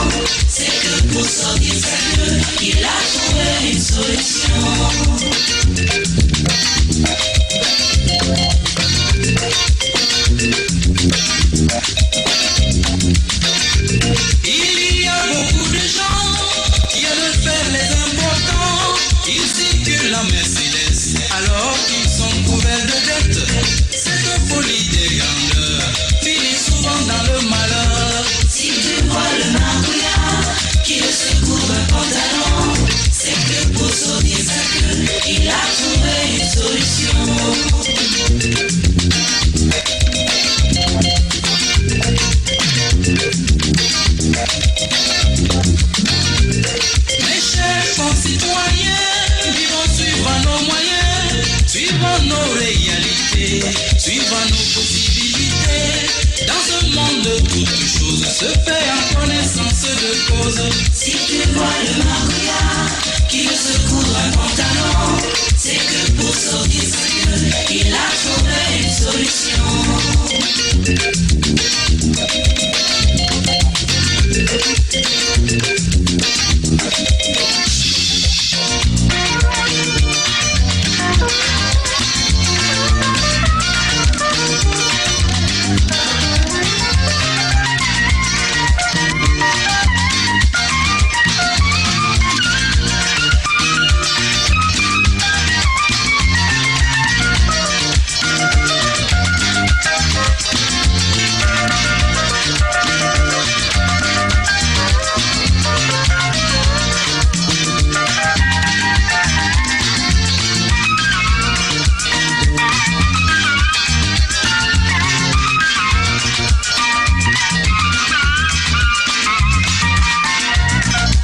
S9: c'est que pour sortir sa queue, il a trouvé une solution.
S8: sont couverts de dettes. Cette folie des grandeurs finit souvent dans le malheur.
S9: Si tu vois le marbouillard qui le secoue un pantalon, c'est que pour sauver sa queue, il a trouvé une solution.
S8: Mes chers concitoyens, vivons suivant nos moyens, suivant nos réalités, suivant nos possibilités. Dans ce monde, toute chose se fait en connaissance de cause.
S9: Si tu vois le marbouillard qui le secoue un pantalon, c'est que pour sauver sa gueule, il a trouvé une solution.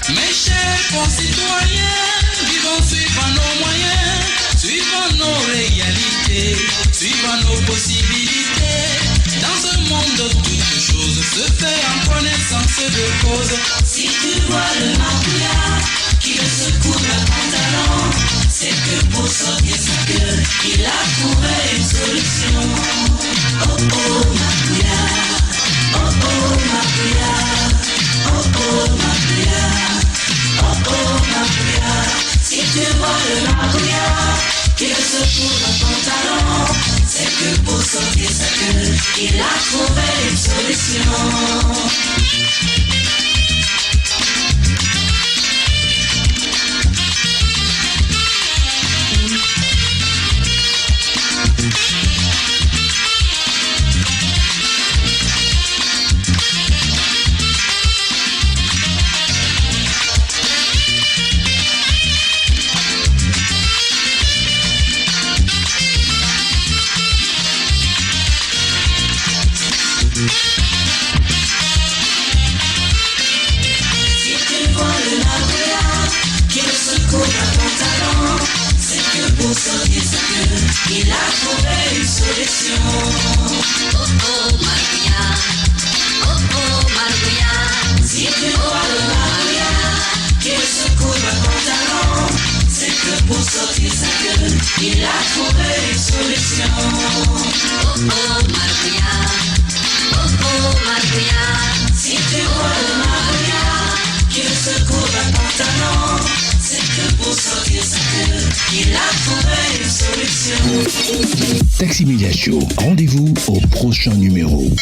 S8: Mes chers concitoyens, vivons suivant nos moyens, suivant nos réalités, suivant nos possibilités. Dans ce monde, toute chose se fait en connaissance de cause.
S9: Si tu vois le marbouillard qui le secoue un pantalon, c'est que pour sortir sa gueule, il a trouvé une solution. Oh oh marbouillard, oh oh marbouillard, oh oh marbouillard, oh oh marbouillard. Si tu vois le marbouillard qui le secoue un pantalon, c'est que pour sortir sa gueule, il a trouvé une solution. Si tu vois le marbouillard qui le secoue un pantalon, c'est que pour sortir sa gueule, il a trouvé une solution. Oh oh marbouillard, oh oh marbouillard. Si tu vois le marbouillard qui le secoue un pantalon, c'est que pour sortir sa gueule, il a trouvé une solution. Oh oh marbouillard, oh oh marbouillard. Si tu vois le marbouillard qui le secoue un pantalon, c'est que pour sortir sa gueule, il a trouvé une solution.
S1: Taxi Media Show, rendez-vous au prochain numéro.